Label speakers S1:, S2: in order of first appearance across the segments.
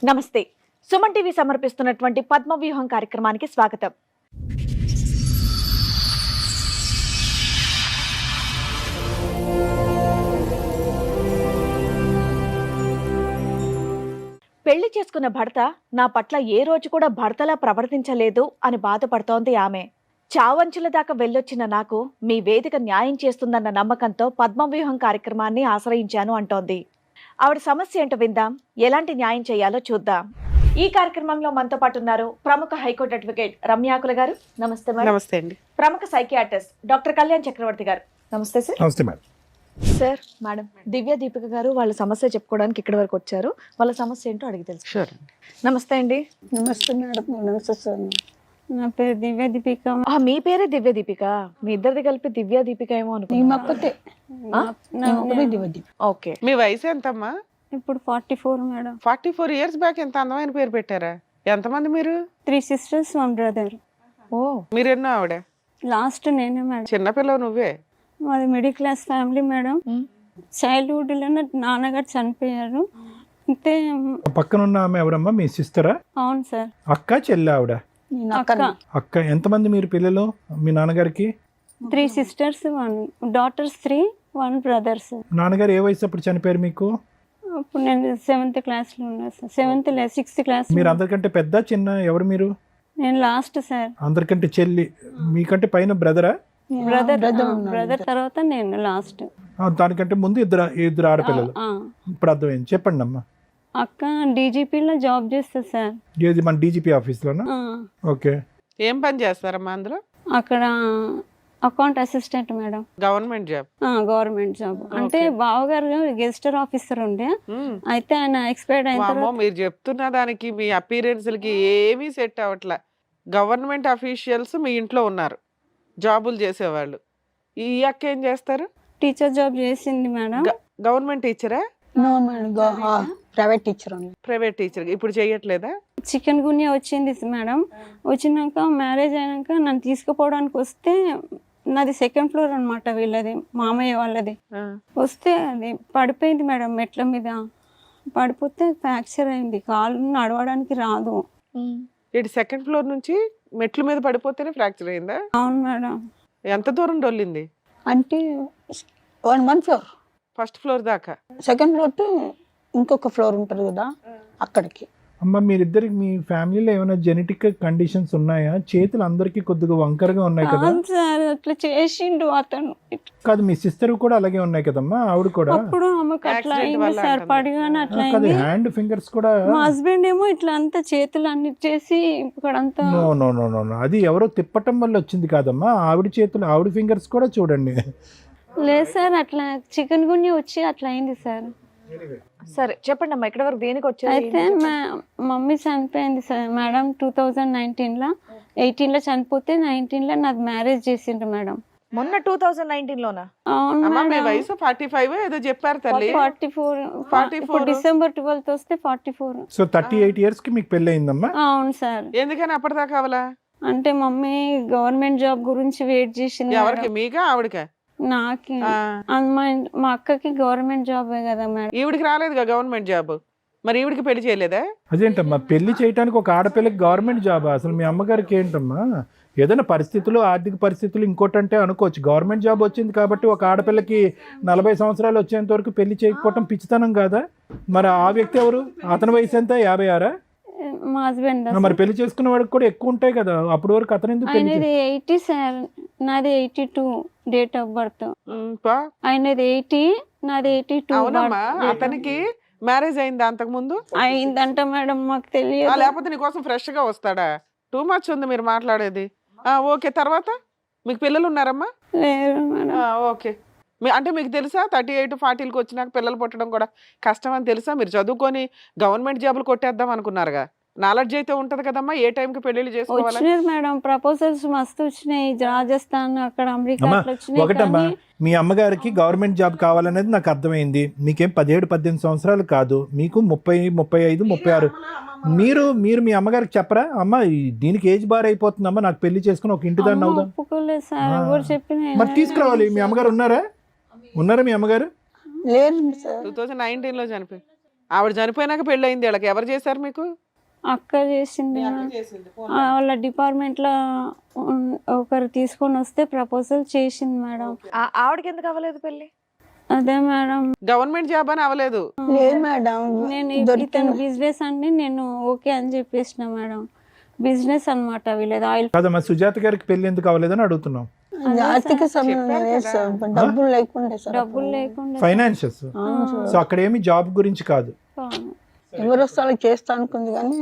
S1: నమస్తే. సుమన్ టీవీ సమర్పిస్తున్నటువంటి పద్మవ్యూహం కార్యక్రమానికి స్వాగతం. పెళ్లి చేసుకున్న భర్త నా పట్ల ఏ రోజు కూడా భర్తలా ప్రవర్తించలేదు అని బాధపడుతోంది ఆమె. చావంచుల దాకా వెళ్ళొచ్చిన నాకు మీ వేదిక న్యాయం చేస్తుందన్న నమ్మకంతో పద్మవ్యూహం కార్యక్రమాన్ని ఆశ్రయించాను అంటోంది. ఆవిడ సమస్య ఏంటో విందాం, ఎలాంటి న్యాయం చేయాలో చూద్దాం. ఈ కార్యక్రమంలో మనతో పాటు ఉన్నారు ప్రముఖ హైకోర్టు అడ్వకేట్ రమ్యాకుల గారు. నమస్తే మేడం.
S2: నమస్తే అండి.
S1: ప్రముఖ సైకియాట్రిస్ట్ డాక్టర్ కళ్యాణ్ చక్రవర్తి గారు. నమస్తే సార్.
S3: నమస్తే మేడం.
S1: సార్, మేడం దివ్య దీపిక గారు వాళ్ళ సమస్య చెప్పుకోవడానికి ఇక్కడి వరకు వచ్చారు. వాళ్ళ సమస్య ఏంటో అడిగి తెలుసు.
S2: షూర్.
S1: నమస్తే అండి.
S4: నమస్తే మేడం. నమస్తే సార్.
S5: నా పేరు దివ్య దీపిక.
S1: మీ పేరే దివ్య దీపిక? మీ ఇద్దరిది కలిపి దివ్య దీపిక ఏమో అనుకున్నా. ఓకే.
S2: మీ వయసు ఎంతమ్మా?
S5: ఇప్పుడు 44 మేడం.
S2: 44 ఇయర్స్ బ్యాక్ ఎంత అందమైన పేరు పెట్టారా? ఎంతమంది మీరు?
S5: 3 sisters 1 brother.
S1: ఓ,
S2: మీరెన్నో ఆవిడ?
S5: లాస్ట్ నేనే మేడం.
S2: చిన్నపిల్లవు నువ్వే?
S5: మాది middle class family madam. Childhood లోనే నాన్నగారు చనిపోయారు. అంతే.
S3: పక్కన ఉన్న ఆమె ఎవరమ్మా? మీ సిస్టరా?
S5: అవును సార్.
S3: అక్క చెల్లి? ఆవిడ
S5: అక్క.
S3: అక్క. ఎంతమంది మీరు పిల్లలు మీ నాన్నగారికి?
S5: 3 sisters 1 daughters 3 1 brothers.
S3: నాన్నగారు ఏ వయసు అప్పుడు చనిపోయారు మీకు?
S5: అప్పుడు నేను 7th క్లాస్ లో ఉన్నా సార్. 6th class.
S3: మీరు అందరికంటే పెద్ద చిన్న ఎవరు మీరు?
S5: నేను లాస్ట్ సార్.
S3: అందరికంటే చెల్లి. మీకంటే పైన బ్రదరా?
S5: బ్రదర్ తర్వాత నేను లాస్ట్.
S3: దానికంటే ముందు ఇద్దరు ఆడపిల్లలు. ఇప్పుడు అర్థమైంది, చెప్పండి అమ్మా.
S5: అక్క డీజీపీలో జాబ్ చేస్తుంది సార్.
S3: ఏది మన డీజీపీ ఆఫీస్లోనా? ఓకే.
S2: ఏం పని చేస్తారమ్మా అందులో?
S5: అక్కడ account assistant madam.
S2: Government job?
S5: Government job. అంటే బావగారు గెజిస్టర్ ఆఫీసర్ ఉండే, అయితే ఆయన ఎక్స్పైర్డ్ అయిన తర్వాత.
S2: మీరు చెప్తున్న దానికి మీ అపీరెన్స్లకి ఏమీ సెట్ అవ్వట్లే. గవర్నమెంట్ అఫీషియల్స్ మీ ఇంట్లో ఉన్నారు, జాబులు చేసేవాళ్ళు. ఈ అక్క ఏం చేస్తారు?
S5: టీచర్ జాబ్ చేసింది మేడం.
S2: గవర్నమెంట్ టీచరా?
S4: Private teacher.
S2: Private teacher. ఇప్పుడు చెయ్యట్లేదా?
S5: చికెన్ గున్యా వచ్చింది మేడం. వచ్చినాక మ్యారేజ్ అయినాక నన్ను తీసుకుపోవడానికి వస్తే, నాది 2nd floor అనమాట, వీళ్ళది మామయ్య వాళ్ళది. వస్తే అది పడిపోయింది మేడం, మెట్ల మీద పడిపోతే ఫ్రాక్చర్ అయింది. కాళ్ళు నడవడానికి రాదు.
S2: ఇటు 2nd floor నుంచి మెట్ల మీద పడిపోతేనే ఫ్రాక్చర్ అయిందా?
S5: అవును మేడం.
S2: ఎంత దూరం డొల్లింది?
S4: అంటే 1 floor.
S2: 1st floor దాకా?
S4: 2nd floor టు ఇంకొక ఫ్లోర్ ఉంటుంది కదా, అక్కడికి.
S3: అమ్మ, మీరిద్దరికి మీ ఫ్యామిలీలో ఏమైనా జెనెటిక్ కండిషన్స్ ఉన్నాయా? చేతులు అందరికి కొద్దిగా వంకరగా ఉన్నాయి కదా
S5: సార్. అట్లా చేసిండు అతను.
S3: కాదు, మీ సిస్టర్ కూడా అలాగే ఉన్నాయి కదమ్మా? ఆవిడ కూడా
S5: అప్పుడు ఆమెకు అట్లా అయింది సార్, పడిగానే అట్లా అయింది.
S3: హ్యాండ్ ఫింగర్స్ కూడా.
S5: మా హస్బెండ్ ఏమో ఇట్లా అంతా చేతులు అన్ని చేసి ఇక్కడ అంతా.
S3: No no no no no, అది ఎవరో తిప్పటం వల్ల వచ్చింది కాదమ్మా. ఆవిడ చేతులు, ఆవిడ ఫింగర్స్ కూడా చూడండి.
S5: లేదు సార్, అట్లా చికెన్ గున్యా వచ్చి అట్లా అయింది సార్.
S1: సరే చెప్పండి అమ్మా, ఇక్కడ వరకు దేనికి వచ్చారు?
S5: అయితే మా మమ్మీ చనిపోయింది సార్ మేడం 2019లో. 18లో చనిపోతే 19లో నాది మ్యారేజ్ చేసిండ్రు మేడం.
S1: మొన్న 2019లోనా?
S5: అవును
S2: అమ్మా, మీ
S5: మేడం.
S2: వయసు 45 ఏదో చెప్పారు తల్లి.
S5: 44. డిసెంబర్ 12 వస్తే 44.
S3: సో 38 years కి మీకు పెళ్లి అయిందమ్మా?
S5: అవును సార్.
S2: ఎందుకని అప్పటిదాకా కావాలా?
S5: అంటే మమ్మీ గవర్నమెంట్ జాబ్ గురించి వెయిట్ చేసింది.
S2: ఎవరికి? మీకా ఆవిడకా?
S5: నాకి. మా అక్కకి గవర్నమెంట్ జాబే కదా మేడం.
S2: ఈవిడికి రాలేదుగా గవర్నమెంట్ జాబ్, మరి ఈవిడికి పెళ్లి చేయలేదా?
S3: అదేంటమ్మా, పెళ్లి చేయడానికి ఒక ఆడపిల్లకి గవర్నమెంట్ జాబ్? అసలు మీ అమ్మగారికి ఏంటమ్మా? ఏదైనా పరిస్థితులు, ఆర్థిక పరిస్థితులు ఇంకోటంటే అనుకోవచ్చు. గవర్నమెంట్ జాబ్ వచ్చింది కాబట్టి ఒక ఆడపిల్లకి 40 సంవత్సరాలు వచ్చేంత వరకు పెళ్లి చేయకపోవటం పిచ్చితనం కాదా? మరి ఆ వ్యక్తి ఎవరు? అతని వయసు ఎంత? 56?
S5: మా హస్బెండ్.
S3: మరి పెళ్లి చేసుకున్న వాడికి కూడా ఎక్కువ ఉంటాయి కదా, అప్పటి వరకు అతను ఎందుకు పెళ్లి?
S5: ఆయనది 80 సార్, నాది 82 డేట్ ఆఫ్ బర్త్. ఆయనది 80, నాది 82.
S2: అవునమ్మా, అతనికి మ్యారేజ్ అయిందా అంతకు ముందు?
S5: అయిందంట మేడం, మాకు తెలియదు.
S2: లేకపోతే నీకోసం ఫ్రెష్ గా వస్తాడా? టూ మచ్ ఉంది మీరు మాట్లాడేది. ఓకే, తర్వాత మీకు పిల్లలు ఉన్నారమ్మా?
S5: లేరు మేడం.
S2: ఓకే. అంటే మీకు తెలుసా 38, 40కి వచ్చినాక పిల్లలు పుట్టడం కూడా కష్టం అని తెలుసా? మీరు చదువుకొని గవర్నమెంట్ జాబులు కొట్టేద్దాం అనుకున్నారుగా. నాలెడ్జ్ అయితే ఉంటది కదమ్మా, ఏ టైంకి పెళ్లి చేసుకోవాలి.
S5: వచ్చినాయి మేడం, ప్రపోజల్స్ మస్తు వచ్చినాయి. రాజస్థాన్, అక్కడ అమెరికా వచ్చినాయి.
S3: ఒకటమ్మా, మీ అమ్మగారికి గవర్నమెంట్ జాబ్ కావాలనేది నాకు అర్థమైంది. మీకేం 17-18 సంవత్సరాలు కాదు, మీకు 30, 35, 36. మీరు మీ అమ్మగారికి చెప్పరా? అమ్మ, దీనికి ఏజ్ బార్ అయిపోతుందమ్మా, నాకు పెళ్లి చేసుకుని ఒక ఇంటి దాన్ని అవుదాం.
S5: ఒప్పుకోలేదు సార్, ఎవరు చెప్పిన.
S3: మరి తీసుకురావాలి. మీ అమ్మగారు ఉన్నారా మీ అమ్మగారు?
S4: లేదు సార్.
S2: 2019లో చనిపోయి ఆవిడ చనిపోయినాక పెళ్ళి అయింది వీళ్ళకి. ఎవరు చేశారు మీకు?
S5: అక్క చేసింది మేడం. వాళ్ళ డిపార్ట్మెంట్లో ఒకరు తీసుకొని వస్తే ప్రపోజల్ చేసింది మేడం.
S1: ఆవిడకి ఎందుకు అవ్వలేదు పెళ్లి?
S5: అదే మేడం,
S2: గవర్నమెంట్ జాబ్ అని అవ్వలేదు.
S4: లేదు మేడం,
S5: నేను
S4: దొరికిన
S5: ఇతను బిజినెస్ అండి, నేను ఓకే అని చెప్పేసిన మేడం. బిజినెస్ అన్నమాట వీళ్ళది ఆయిల్.
S3: కాదమ్మా, సుజాత గారికి పెళ్లి ఎందుకు అవ్వలేదని అడుగుతున్నాం.
S4: ఆర్థిక సంబంధం లేదు సార్, డబ్బులు లేకుండే సార్.
S5: డబ్బులు లేకుండా
S3: ఫైనాన్షియస్. సో అక్కడ ఏమి జాబ్ గురించి కాదు.
S4: ఎవరు వస్తే వాళ్ళకి చేస్తా అనుకుంది కానీ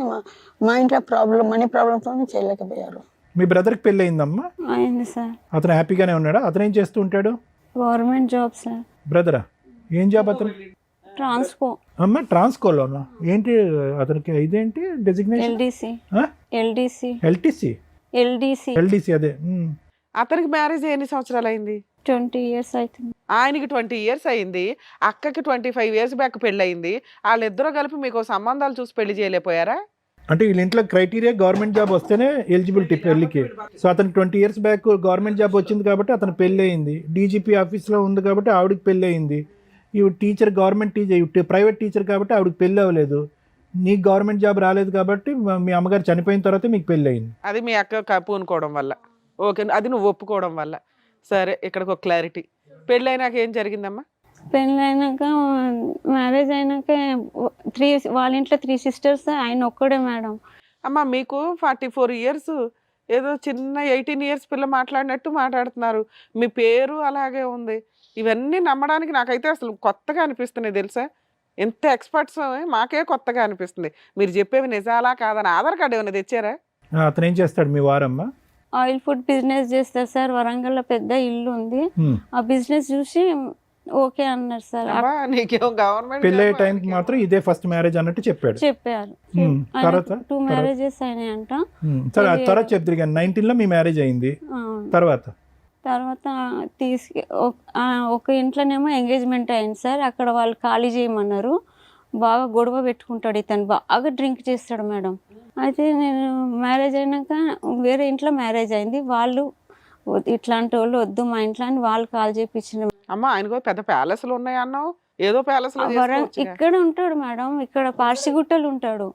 S4: మా ఇంట్లో ప్రాబ్లం, మనీ ప్రాబ్లంతో చేయలేకపోయారు.
S3: మీ బ్రదర్కి పెళ్లి అయిందమ్మా?
S5: అయింది సార్.
S3: అతను హ్యాపీగానే ఉన్నాడా? అతను ఏం చేస్తూ ఉంటాడు?
S5: Government job sir.
S3: బ్రదరా, ఏం జాబ్ అతను?
S5: ట్రాన్స్కో.
S3: అమ్మ ట్రాన్స్కోలోనా? ఏంటి అతనికి ఇదేంటి designation?
S5: LDC.
S3: LTC
S5: LDC.
S3: LDC అదే.
S2: అతనికి మ్యారేజ్ ఎన్ని సంవత్సరాలు అయింది?
S5: 20 years అవుతుంది.
S2: ఆయనకి 20 years అయింది, అక్కకి 25 years బ్యాక్ పెళ్ళి అయింది. వాళ్ళిద్దరూ కలిపి మీకు సంబంధాలు చూసి పెళ్లి చేయలేకపోయారా?
S3: అంటే వీళ్ళ ఇంట్లో క్రైటీరియా గవర్నమెంట్ జాబ్ వస్తేనే ఎలిజిబిలిటీ పెళ్లికి. సో అతనికి 20 years బ్యాక్ గవర్నమెంట్ జాబ్ వచ్చింది కాబట్టి అతను పెళ్ళి అయింది. డీజీపీ ఆఫీస్లో ఉంది కాబట్టి ఆవిడకి పెళ్ళి అయింది. ఇవి teacher, government teacher, private teacher కాబట్టి ఆవిడకి పెళ్ళి అవ్వలేదు. నీకు గవర్నమెంట్ జాబ్ రాలేదు కాబట్టి మీ అమ్మగారు చనిపోయిన తర్వాత మీకు పెళ్ళి అయింది.
S2: అది మీ అక్క పూనుకోవడం వల్ల. ఓకే, అది నువ్వు ఒప్పుకోవడం వల్ల. సరే, ఇక్కడికి ఒక క్లారిటీ. పెళ్ళి అయినాక ఏం జరిగిందమ్మా?
S5: పెళ్ళి అయినాక, మ్యారేజ్ అయినాక వాళ్ళ ఇంట్లో 3 sisters, ఆయన ఒక్కడే మేడం.
S2: అమ్మ మీకు 44 years, ఏదో చిన్న 18 years పిల్ల మాట్లాడినట్టు మాట్లాడుతున్నారు. మీ పేరు అలాగే ఉంది. ఇవన్నీ నమ్మడానికి నాకైతే అసలు కొత్తగా అనిపిస్తున్నాయి తెలుసా. ఎంత ఎక్స్పర్ట్స్ మాకే కొత్తగా అనిపిస్తుంది. మీరు చెప్పేవి నిజాలా కాదని ఆధార్ కార్డు ఏమైనా తెచ్చారా?
S3: అతను ఏం చేస్తాడు మీ వారమ్మ?
S5: ఆయిల్ ఫుడ్ బిజినెస్ చేస్తారు సార్. వరంగల్లో పెద్ద ఇల్లు ఉంది. ఆ బిజినెస్ చూసి ఓకే అన్నారు సార్.
S2: నీకేం గవర్నమెంట్
S3: పెళ్ళి అయ్యే టైంకి మాత్రం ఇదే ఫస్ట్ మ్యారేజ్ అన్నట్టు చెప్పారు.
S5: చెప్పారు.
S3: తర్వాత
S5: 2 marriages అయినాయంట.
S3: సరే, అది తర్వాత చెప్తారు కానీ 19లో మీ మ్యారేజ్ అయింది. తర్వాత
S5: ఒక ఇంట్లోనేమో ఎంగేజ్మెంట్ అయింది సార్. అక్కడ వాళ్ళు ఖాళీ చేయమన్నారు. బాగా గొడవ పెట్టుకుంటాడు ఇతను, బాగా డ్రింక్ చేస్తాడు మేడం. అయితే నేను మ్యారేజ్ అయినాక వేరే ఇంట్లో మ్యారేజ్ అయింది. వాళ్ళు ఇట్లాంటి వాళ్ళు వద్దు మా ఇంట్లో అని వాళ్ళు కాల్ చేయించిన.
S2: అమ్మ ఆయనకు పెద్ద ప్యాలెస్లు ఉన్నాయి అన్నావు, ఏదో ప్యాలెస్
S5: ఇక్కడ ఉంటాడు మేడం. ఇక్కడ పార్సిగుట్టలు ఉంటాడు.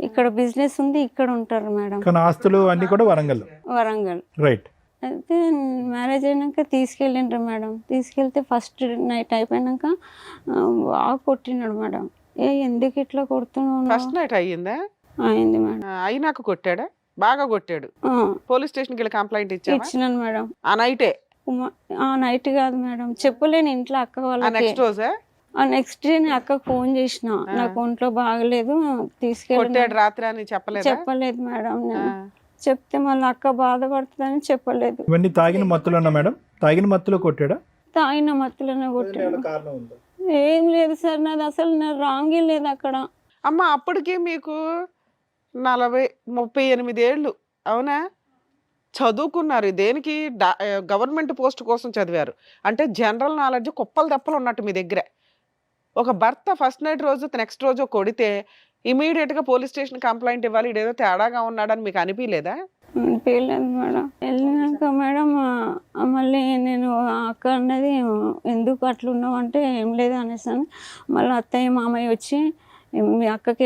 S5: ఇక్కడ బిజినెస్ ఉంది, ఇక్కడ ఉంటారు మేడం.
S3: కానీ ఆస్తులు అన్ని కూడా వరంగల్. రైట్.
S5: అయితే మ్యారేజ్ అయినాక తీసుకెళ్ళిండ్రు మేడం. తీసుకెళ్తే ఫస్ట్ నైట్ అయిపోయినాక బాగా కొట్టినాడు మేడం. ఎందుకు ఇట్లా కొడుతున్నావు?
S2: ఫస్ట్ నైట్ అయ్యిందా?
S5: అయింది మేడం.
S2: అయినాక కొట్టాడా? బాగా కొట్టాడు. పోలీస్ స్టేషన్కి వెళ్ళి కంప్లైంట్
S5: ఇచ్చినాను మేడం.
S2: ఆ నైటే?
S5: ఆ నైట్ కాదు మేడం, చెప్పలేను ఇంట్లో అక్క వాళ్ళకి.
S2: నెక్స్ట్ రోజే?
S5: నెక్స్ట్ డే నేను అక్కకు ఫోన్ చేసిన, నాకు ఒంట్లో బాగలేదు తీసుకెళ్ళి.
S2: రాత్రి అని
S5: చెప్పలేదు మేడం. చెప్తే మళ్ళీ అక్క బాధపడుతుందని చెప్పలేదు.
S3: ఇవన్నీ తాగిన మత్తులో ఉన్నా మేడం? తాగిన మత్తులో కొట్టాడా?
S5: తాగిన మత్తులోనే కొట్టాడు. ఏం లేదు సార్, నాది అసలు నా రాంగే లేదు అక్కడ.
S2: అమ్మ అప్పటికే మీకు 38 ఏళ్ళు అవునా? చదువుకున్నారు. దేనికి? గవర్నమెంట్ పోస్ట్ కోసం చదివారు. అంటే జనరల్ నాలెడ్జ్ కుప్పలు తెప్పలు ఉన్నట్టు మీ దగ్గర. ఒక భర్త ఫస్ట్ నైట్ రోజు నెక్స్ట్ రోజు కొడితే ఇమీడియట్గా పోలీస్ స్టేషన్ కంప్లైంట్ ఇవ్వాలి. ఇదేదో తేడాగా ఉన్నాడని మీకు అనిపించలేదా?
S5: అనిపించలేదు మేడం. వెళ్ళినాక మేడం మళ్ళీ నేను అక్క అన్నది ఎందుకు అట్లున్నావు అంటే ఏం లేదు అనేసాను. మళ్ళీ అత్తయ్య మామయ్య వచ్చి మీ అక్కకి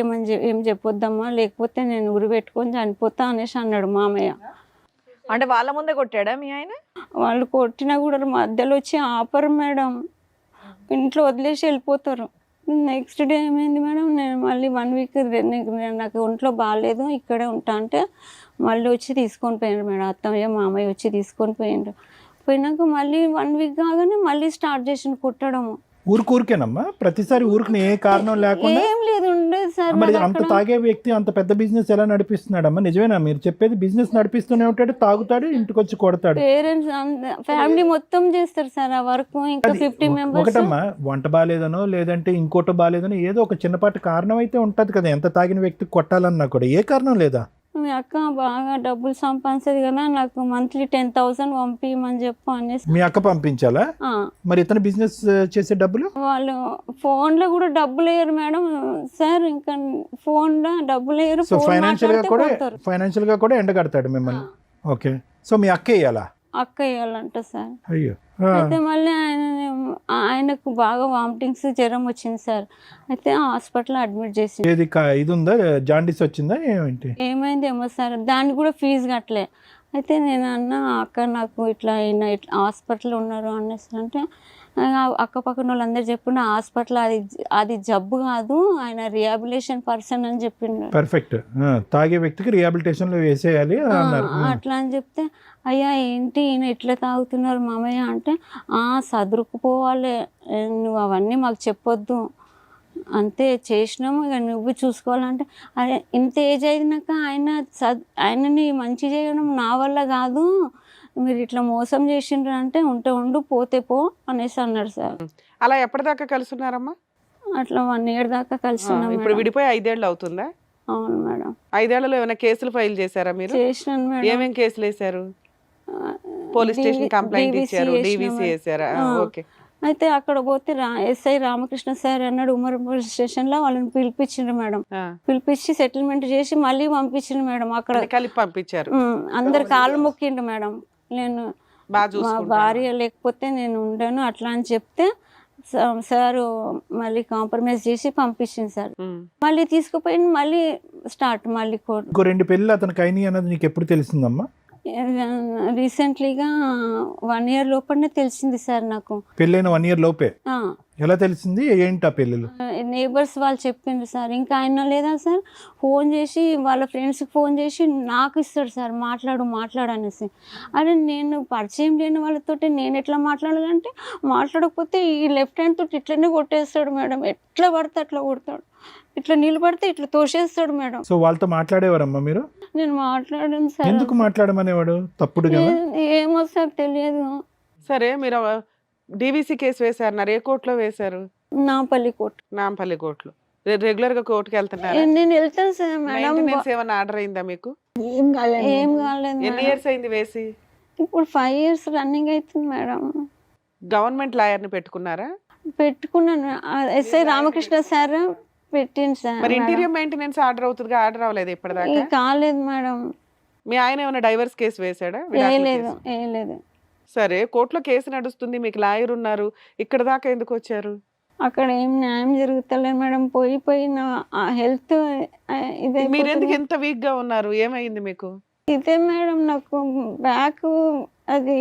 S5: ఏం చెప్పొద్దమ్మా, లేకపోతే నేను ఉరి పెట్టుకొని చనిపోతా అనేసి అన్నాడు మామయ్య.
S1: అంటే వాళ్ళ ముందే కొట్టాడా మీ ఆయన?
S5: వాళ్ళు కొట్టినా కూడా మధ్యలో వచ్చి ఆపరు మేడం, ఇంట్లో వదిలేసి వెళ్ళిపోతారు. నెక్స్ట్ డే ఏమైంది మేడం, నేను మళ్ళీ 1 week నాకు ఒంట్లో బాగాలేదు ఇక్కడే ఉంటా అంటే మళ్ళీ వచ్చి తీసుకొని పోయిండ్రు మేడం. అత్తయ్య మామయ్య వచ్చి తీసుకొని పోయినాక మళ్ళీ 1 week కాగానే మళ్ళీ స్టార్ట్ చేసిన కొట్టడము.
S3: ఊరికేనమ్మా? ప్రతిసారి ఊరికి ఏ కారణం లేకుండా?
S5: ఏం లేదు, ఉండేది సార్.
S3: మరి అంత తాగే వ్యక్తి అంత పెద్ద బిజినెస్ ఎలా నడిపిస్తున్నాడమ్మా? నిజమేనా మీరు చెప్పేది? బిజినెస్ నడిపిస్తూనే ఉంటాడు, తాగుతాడు, ఇంటికి వచ్చి కొడతాడు.
S5: పేరెంట్స్ ఫ్యామిలీ మొత్తం చేస్తారు సార్ ఆ వర్క్. ఇంకా 50 members.
S3: ఒకటమ్మా, వంట బాగాలేదనో లేదంటే ఇంకోటి బాగాలేదనో ఏదో ఒక చిన్నపాటి కారణం అయితే ఉంటది కదా. ఎంత తాగిన వ్యక్తి కొట్టాలన్నా కూడా ఏ కారణం లేదా?
S5: మీ అక్క బాగా డబ్బులు సంపాదించేది కదా, నాకు మంత్లీ 10,000 పంపించమని చెప్పు అనేసి.
S3: మీ అక్క పంపించాలా? మరి ఇతను బిజినెస్ చేసే డబ్బులు?
S5: వాళ్ళు ఫోన్లో కూడా డబ్బులు వేయరు మేడం సార్. ఇంకా ఫోన్లో డబ్బులు వేయరు.
S3: సో ఫైనాన్షియల్ గా కూడా ఎండగడతాడు మిమ్మల్ని. ఓకే, సో మీ అక్క వేయాలా?
S5: అక్క వేయాలంట సార్.
S3: అయ్యో.
S5: అయితే మళ్ళీ ఆయనకు బాగా వామిటింగ్స్ జ్వరం వచ్చింది సార్. అయితే హాస్పిటల్ అడ్మిట్ చేసింది.
S3: ఏది ఇది ఉందా, జాండీస్ వచ్చిందా ఏమిటి?
S5: ఏమైందేమో సార్, దానికి కూడా ఫీజు కట్టలే. అయితే నేను అన్న అక్క నాకు ఇట్లా అయినా ఇట్లా హాస్పిటల్ ఉన్నారు అనేసి అంటే అక్క పక్కన వాళ్ళందరూ చెప్పిండు హాస్పిటల్ అది జబ్బు కాదు, ఆయన రిహాబిలిటేషన్ పర్సన్ అని చెప్పిండు.
S3: పర్ఫెక్ట్. తాగే వ్యక్తికి రిహాబిలిటేషన్ లో వేసేయాలి అన్నారు.
S5: అట్లా అని చెప్తే అయ్యా ఏంటి ఈయన ఇట్లా తాగుతున్నారు మామయ్య అంటే సదురుకుపోవాలి, నువ్వు అవన్నీ మాకు చెప్పొద్దు, అంతే చేసినాము ఇక నువ్వు చూసుకోవాలంటే అదే ఇంత ఏజ్ అయినాక ఆయనని మంచి చేయడం నా వల్ల కాదు, మీరు ఇట్లా మోసం చేసిండ్రు అంటే ఉంటే ఉండు పోతే పో అనేసి అన్నాడు సార్.
S2: అలా ఎప్పటిదాకా కలిసి ఉన్నారమ్మా?
S5: అట్లా 1 year దాకా కలిసి ఉన్నాం.
S2: ఇప్పుడు విడిపోయి 5 ఏళ్ళు అవుతుందా?
S5: అవును మేడం.
S2: 5 ఏళ్లలో ఏమైనా కేసులు ఫైల్ చేశారా మీరు?
S5: చేసినాను మేడం.
S2: ఏమేం కేసులు వేశారు? పోలీస్ స్టేషన్ కంప్లైంట్ ఇచ్చారు, డివిసి వేసారా? ఓకే.
S5: అయితే అక్కడ పోతే ఎస్ఐ రామకృష్ణ సార్ అన్నాడు ఉమర్ పోలీస్ స్టేషన్ లో వాళ్ళని పిలిపించిండ్రు మేడం. పిలిపించి సెటిల్మెంట్ చేసి మళ్ళీ పంపించిండ్రు మేడం. అక్కడ
S2: కలిపి పంపించారు.
S5: అందరు కాళ్ళు మొక్కిండ్రు మేడం. నేను మా భార్య లేకపోతే నేను ఉండను అట్లా అని చెప్తే సార్ మళ్ళీ కాంప్రమైజ్ చేసి పంపించింది సార్. మళ్ళీ తీసుకుపోయి మళ్ళీ స్టార్ట్ మళ్ళీ కోర్టు.
S3: ఇంకో 2 పెళ్ళి అతనికి అయినాయి అన్నది నీకు ఎప్పుడు తెలిసిందమ్మా?
S5: రీసెంట్లీగా 1 year లోపలనే తెలిసింది సార్ నాకు.
S3: పెళ్ళైన 1 year లోపే? ఎలా తెలిసింది? ఏంటి ఆ పెళ్ళిళ్ళు?
S5: నేబర్స్ వాళ్ళు చెప్పిండ్రు సార్. ఇంకా ఆయన లేదా సార్ ఫోన్ చేసి వాళ్ళ ఫ్రెండ్స్కి ఫోన్ చేసి నాకు ఇస్తాడు సార్ మాట్లాడనేసి. అదే నేను పరిచయం లేని వాళ్ళతోటి నేను ఎట్లా మాట్లాడాలంటే మాట్లాడకపోతే ఈ లెఫ్ట్ హ్యాండ్ తోటి ఇట్లనే కొట్టేస్తాడు మేడం. ఎట్లా పడితే అట్లా కొడతాడు, ఇట్లా నిలబడితే ఇట్లా తోసేస్తాడు మేడం.
S3: సో వాళ్ళతో మాట్లాడేవారమ్మా మీరు?
S5: నేను మాట్లాడాను సార్.
S3: ఎందుకు మాట్లాడమనేవాడు? తప్పుడు కదా?
S5: ఏమో సార్ తెలియదు.
S2: సరే మీరు డివిసి కేసు వేశారు, ఏ కోర్టులో వేశారు?
S5: నాంపల్లి కోర్టు.
S2: నాంపల్లి కోర్టులో రెగ్యులర్ గా కోర్టుకి వెళ్తున్నారా?
S5: నేను వెళ్తాను సార్ మేడం.
S2: ఏమైనా ఆర్డర్ అయిందా మీకు?
S4: ఏం కాలేదు.
S5: ఏం కాలేదు.
S2: ఎన్ని ఇయర్స్ అయింది వేసి?
S5: ఇప్పుడు 5 years రన్నింగ్ అవుతుంది మేడం.
S2: గవర్నమెంట్ లాయర్ ని పెట్టుకున్నారా?
S5: పెట్టుకున్నాను. ఎస్ఐ రామకృష్ణ సార్ పెట్టింది సార్.
S2: మరి ఇంటీరియర్ మెయింటెనెన్స్ ఆర్డర్ అవుతుంది, ఆర్డర్ అవ్వలేదు ఇప్పటిదాకా?
S5: కాలేదు మేడం.
S2: మీ ఆయన ఏమైనా డైవర్స్ కేసు వేసాడా?
S5: లేదు.
S2: సరే కోర్టులో కేసు నడుస్తుంది, మీకు లాయర్ ఉన్నారు, ఇక్కడ దాకా ఎందుకు వచ్చారు?
S5: అక్కడ ఏం న్యాయం జరుగుతలేదు మేడం. పోయి నా హెల్త్ ఇదే.
S2: మీరు ఎందుకు ఎంత వీక్ గా ఉన్నారు? ఏమైంది మీకు?
S5: ఇదే మేడం నాకు బ్యాక్ అది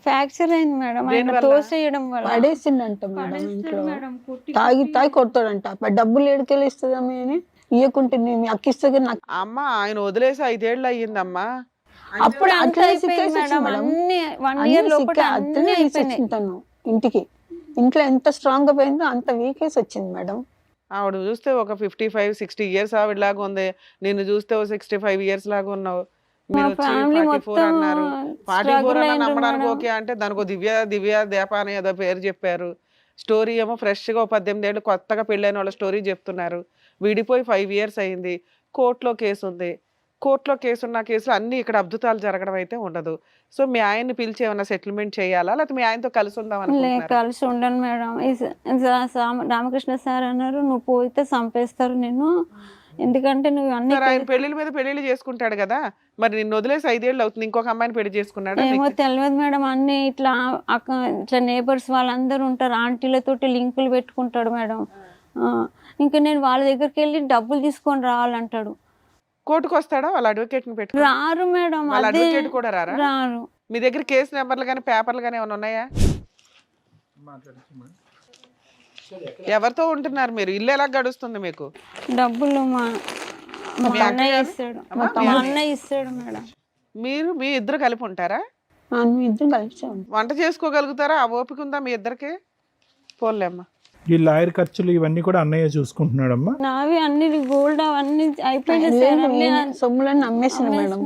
S5: ఫ్రాక్చర్ అయింది మేడం. తోసేయడం వల్ల
S4: పడేసిండంట మేడం. ఇంట్లో తాగి కొడతాడంట. డబ్బులు ఏడుకెళ్ళి ఇస్తుందమ్మా అని ఇయ్యకుంటే నేను అక్కిస్తుంది నాకు.
S2: అమ్మ ఆయన వదిలేసి 5 ఏళ్ళు అయ్యిందమ్మా.
S4: అప్పుడు ఇంటికి ఇంట్లో ఎంత స్ట్రాంగ్ గా పోయిందో అంత వీకేసి వచ్చింది మేడం.
S2: ఆవిడ చూస్తే ఒక 55-60 years ఆవిడ లాగా ఉంది, నిన్ను చూస్తే 65 years లాగా ఉన్నావు. మీరు వచ్చి 44 అన్నారు. 44 అన్నా నమ్మడానికి ఓకే అంటే దానికి దివ్య దీప అని ఏదో పేరు చెప్పారు. స్టోరీ ఏమో ఫ్రెష్ గా 18 ఏళ్ళు కొత్తగా పెళ్ళైన వాళ్ళ స్టోరీ చెప్తున్నారు. విడిపోయి 5 years అయింది. కోర్టులో కేసు ఉంది. కోర్టులో కేసు ఉన్న కేసులు అన్ని ఇక్కడ అద్భుతాలు జరగడం అయితే ఉండదు. సో మీ ఆయన్ని పిలిచి ఏమైనా సెటిల్మెంట్ చేయాలా, లేకపోతే మీ ఆయనతో కలిసి ఉందాం అనుకుంటున్నారా?
S5: కలిసి ఉండను మేడం. రామకృష్ణ సార్ అన్నారు నువ్వు పోతే చంపేస్తారు నేను, ఎందుకంటే నువ్వు అన్ని
S2: ఆయన పెళ్లిళ్ళ మీద పెళ్లిళ్ళు చేసుకుంటాడు కదా, మరి నిన్ను వదిలేసి 5 ఏళ్ళు అవుతుంది, ఇంకొక అమ్మాయిని పెళ్లి చేసుకున్నాడు.
S5: ఏమో తెలియదు మేడం. అన్ని ఇట్లా నేబర్స్ వాళ్ళందరూ ఉంటారు, ఆంటీలతోటి లింకులు పెట్టుకుంటాడు మేడం. ఇంకా నేను వాళ్ళ దగ్గరికి వెళ్ళి డబ్బులు తీసుకొని రావాలంటాడు.
S2: కోర్టుకు వస్తాడా? వాళ్ళ అడ్వకేట్ ని పెట్టుకుని
S5: రారు మేడం.
S2: వాళ్ళ అడ్వకేట్ కూడా రారా?
S5: రారు.
S2: మీ దగ్గర కేసు నెంబర్లు కానీ పేపర్లు కానీ ఏమైనా ఉన్నాయా? ఎవరితో ఉంటున్నారు మీరు? ఇల్లు ఎలా గడుస్తుంది మీకు?
S5: డబ్బులు మా అన్నయ్య ఇస్తాడు. అన్నయ్య ఇస్తాడు మేడం.
S2: మీరు మీ ఇద్దరు కలిపి ఉంటారా?
S4: ఇద్దరు కలిసి
S2: వంట చేసుకోగలుగుతారా? ఆ ఓపిక ఉందా మీ ఇద్దరికి? పోలేమ్మా.
S3: ఈ లాయర్ ఖర్చులు ఇవన్నీ కూడా అన్నయ్య చూసుకుంటున్నాడమ్మా.
S5: నావి అన్ని గోల్డ్ అవన్నీ అయిపోయినాయి.
S4: సొమ్ములన్నీ అమ్మేసిన మేడం.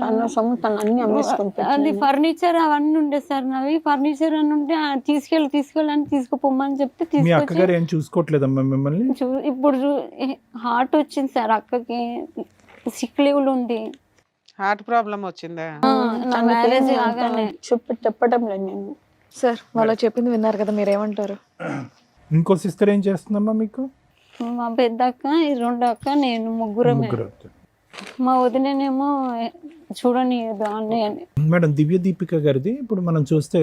S4: తన సొమ్ము తను అన్ని అమ్మేసుకుంటా.
S5: అది ఫర్నిచర్ అవన్నీ ఉండే సార్ నావి. ఫర్నిచర్ అని ఉంటే తీసుకెళ్ళని తీసుకుపోమని చెప్తే
S3: మీ అక్కగారు ఏం చూసుకోవట్లేదమ్మా మిమ్మల్ని?
S5: ఇప్పుడు హార్ట్ వచ్చింది సార్ అక్కకి, సిక్ లీవ్లు ఉంది.
S2: హార్ట్ ప్రాబ్లం వచ్చిందా?
S5: మ్యారేజ్ కాగానే
S4: చెప్పడం లేదు నేను.
S1: సార్ వాళ్ళు చెప్పింది విన్నారు కదా, మీరేమంటారు?
S3: ఇంకో సిస్టర్ ఏం చేస్తుందమ్మా మీకు?
S5: మా పెద్ద అక్క, 2 అక్క, నేను ముగ్గురు. మా వదినేమో చూడనియదు అన్నయ్యని.
S3: మేడం దివ్య దీపిక గారిది ఇప్పుడు మనం చూస్తే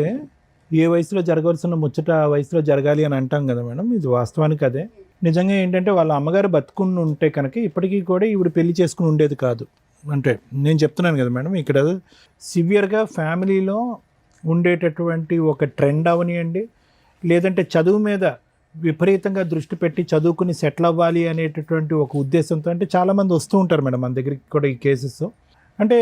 S3: ఏ వయసులో జరగవలసిన ముచ్చట ఆ వయసులో జరగాలి అని అంటాం కదా మేడం, ఇది వాస్తవానికి అదే. నిజంగా ఏంటంటే వాళ్ళ అమ్మగారు బతుకుని ఉంటే కనుక ఇప్పటికీ కూడా ఈవిడ పెళ్లి చేసుకుని ఉండేది కాదు. అంటే నేను చెప్తున్నాను కదా మేడం, ఇక్కడ సివియర్గా ఫ్యామిలీలో ఉండేటటువంటి ఒక ట్రెండ్ అవనియండి, లేదంటే చదువు మీద విపరీతంగా దృష్టి పెట్టి చదువుకుని సెటిల్ అవ్వాలి అనేటటువంటి ఒక ఉద్దేశంతో అంటే చాలామంది వస్తూ ఉంటారు మేడం మన దగ్గరికి కూడా ఈ కేసెస్. అంటే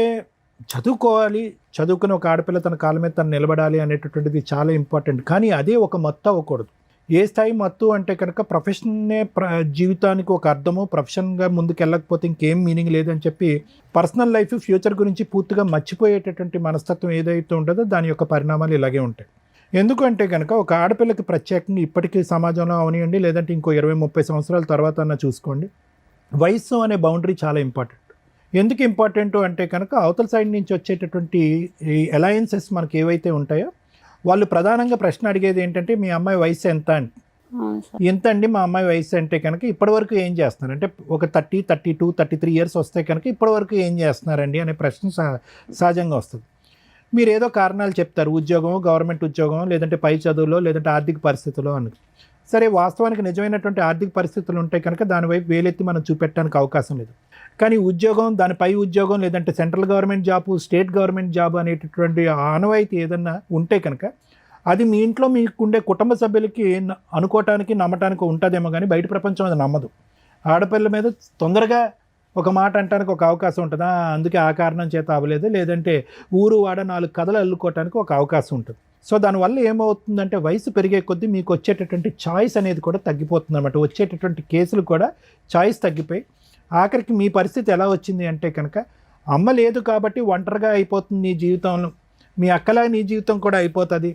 S3: చదువుకోవాలి, చదువుకుని ఒక ఆడపిల్ల తన కాళ్ళ మీద తను నిలబడాలి అనేటటువంటిది చాలా ఇంపార్టెంట్. కానీ అదే ఒక మత్తు అవ్వకూడదు. ఏ స్థాయి మత్తు అంటే కనుక ప్రొఫెషన్నే జీవితానికి ఒక అర్థము, ప్రొఫెషన్గా ముందుకు వెళ్ళకపోతే ఇంకేం మీనింగ్ లేదని చెప్పి పర్సనల్ లైఫ్ ఫ్యూచర్ గురించి పూర్తిగా మర్చిపోయేటటువంటి మనస్తత్వం ఏదైతే ఉంటుందో దాని యొక్క పరిణామాలు ఇలాగే ఉంటాయి. ఎందుకంటే కనుక ఒక ఆడపిల్లకి ప్రత్యేకంగా ఇప్పటికీ సమాజంలో అవనియండి, లేదంటే ఇంకో 20-30 సంవత్సరాల తర్వాత అన్న చూసుకోండి, వయస్సు అనే బౌండరీ చాలా ఇంపార్టెంట్. ఎందుకు ఇంపార్టెంట్ అంటే కనుక అవతల సైడ్ నుంచి వచ్చేటటువంటి ఈ అలయన్సెస్ మనకి ఏవైతే ఉంటాయో వాళ్ళు ప్రధానంగా ప్రశ్న అడిగేది ఏంటంటే మీ అమ్మాయి వయసు ఎంత అని. ఎంత అండి మా అమ్మాయి వయసు అంటే కనుక ఇప్పటివరకు ఏం చేస్తున్నారు అంటే ఒక 30, 32, 33 ఇయర్స్ వస్తే కనుక ఇప్పటివరకు ఏం చేస్తున్నారండి అనే ప్రశ్న సహజంగా వస్తుంది. మీరు ఏదో కారణాలు చెప్తారు, ఉద్యోగం, గవర్నమెంట్ ఉద్యోగం, లేదంటే పై చదువులో, లేదంటే ఆర్థిక పరిస్థితుల్లో అని. సరే, వాస్తవానికి నిజమైనటువంటి ఆర్థిక పరిస్థితులు ఉంటే కనుక దానివైపు వేలెత్తి మనం చూపెట్టడానికి అవకాశం లేదు. కానీ ఉద్యోగం, దానిపై ఉద్యోగం, లేదంటే central government job, state government job అనేటటువంటి ఆనవాయితీ ఏదన్నా ఉంటే కనుక అది మీ ఇంట్లో మీకుండే కుటుంబ సభ్యులకి అనుకోవటానికి నమ్మటానికి ఉంటుందేమో కానీ బయట ప్రపంచం అది నమ్మదు. ఆడపిల్ల మీద తొందరగా ఒక మాట అంటానికి ఒక అవకాశం ఉంటుందా, అందుకే ఆ కారణం చేత అవ్వలేదు, లేదంటే ఊరు వాడ 4 కథలు అల్లుకోవటానికి ఒక అవకాశం ఉంటుంది. సో దానివల్ల ఏమవుతుందంటే వయసు పెరిగే కొద్దీ మీకు వచ్చేటటువంటి చాయిస్ అనేది కూడా తగ్గిపోతుంది అనమాట. వచ్చేటటువంటి కేసులు కూడా చాయిస్ తగ్గిపోయి ఆఖరికి మీ పరిస్థితి ఎలా వచ్చింది అంటే కనుక అమ్మ లేదు కాబట్టి ఒంటరిగా అయిపోతుంది నీ జీవితంలో, మీ అక్కలా నీ జీవితం కూడా అయిపోతుంది,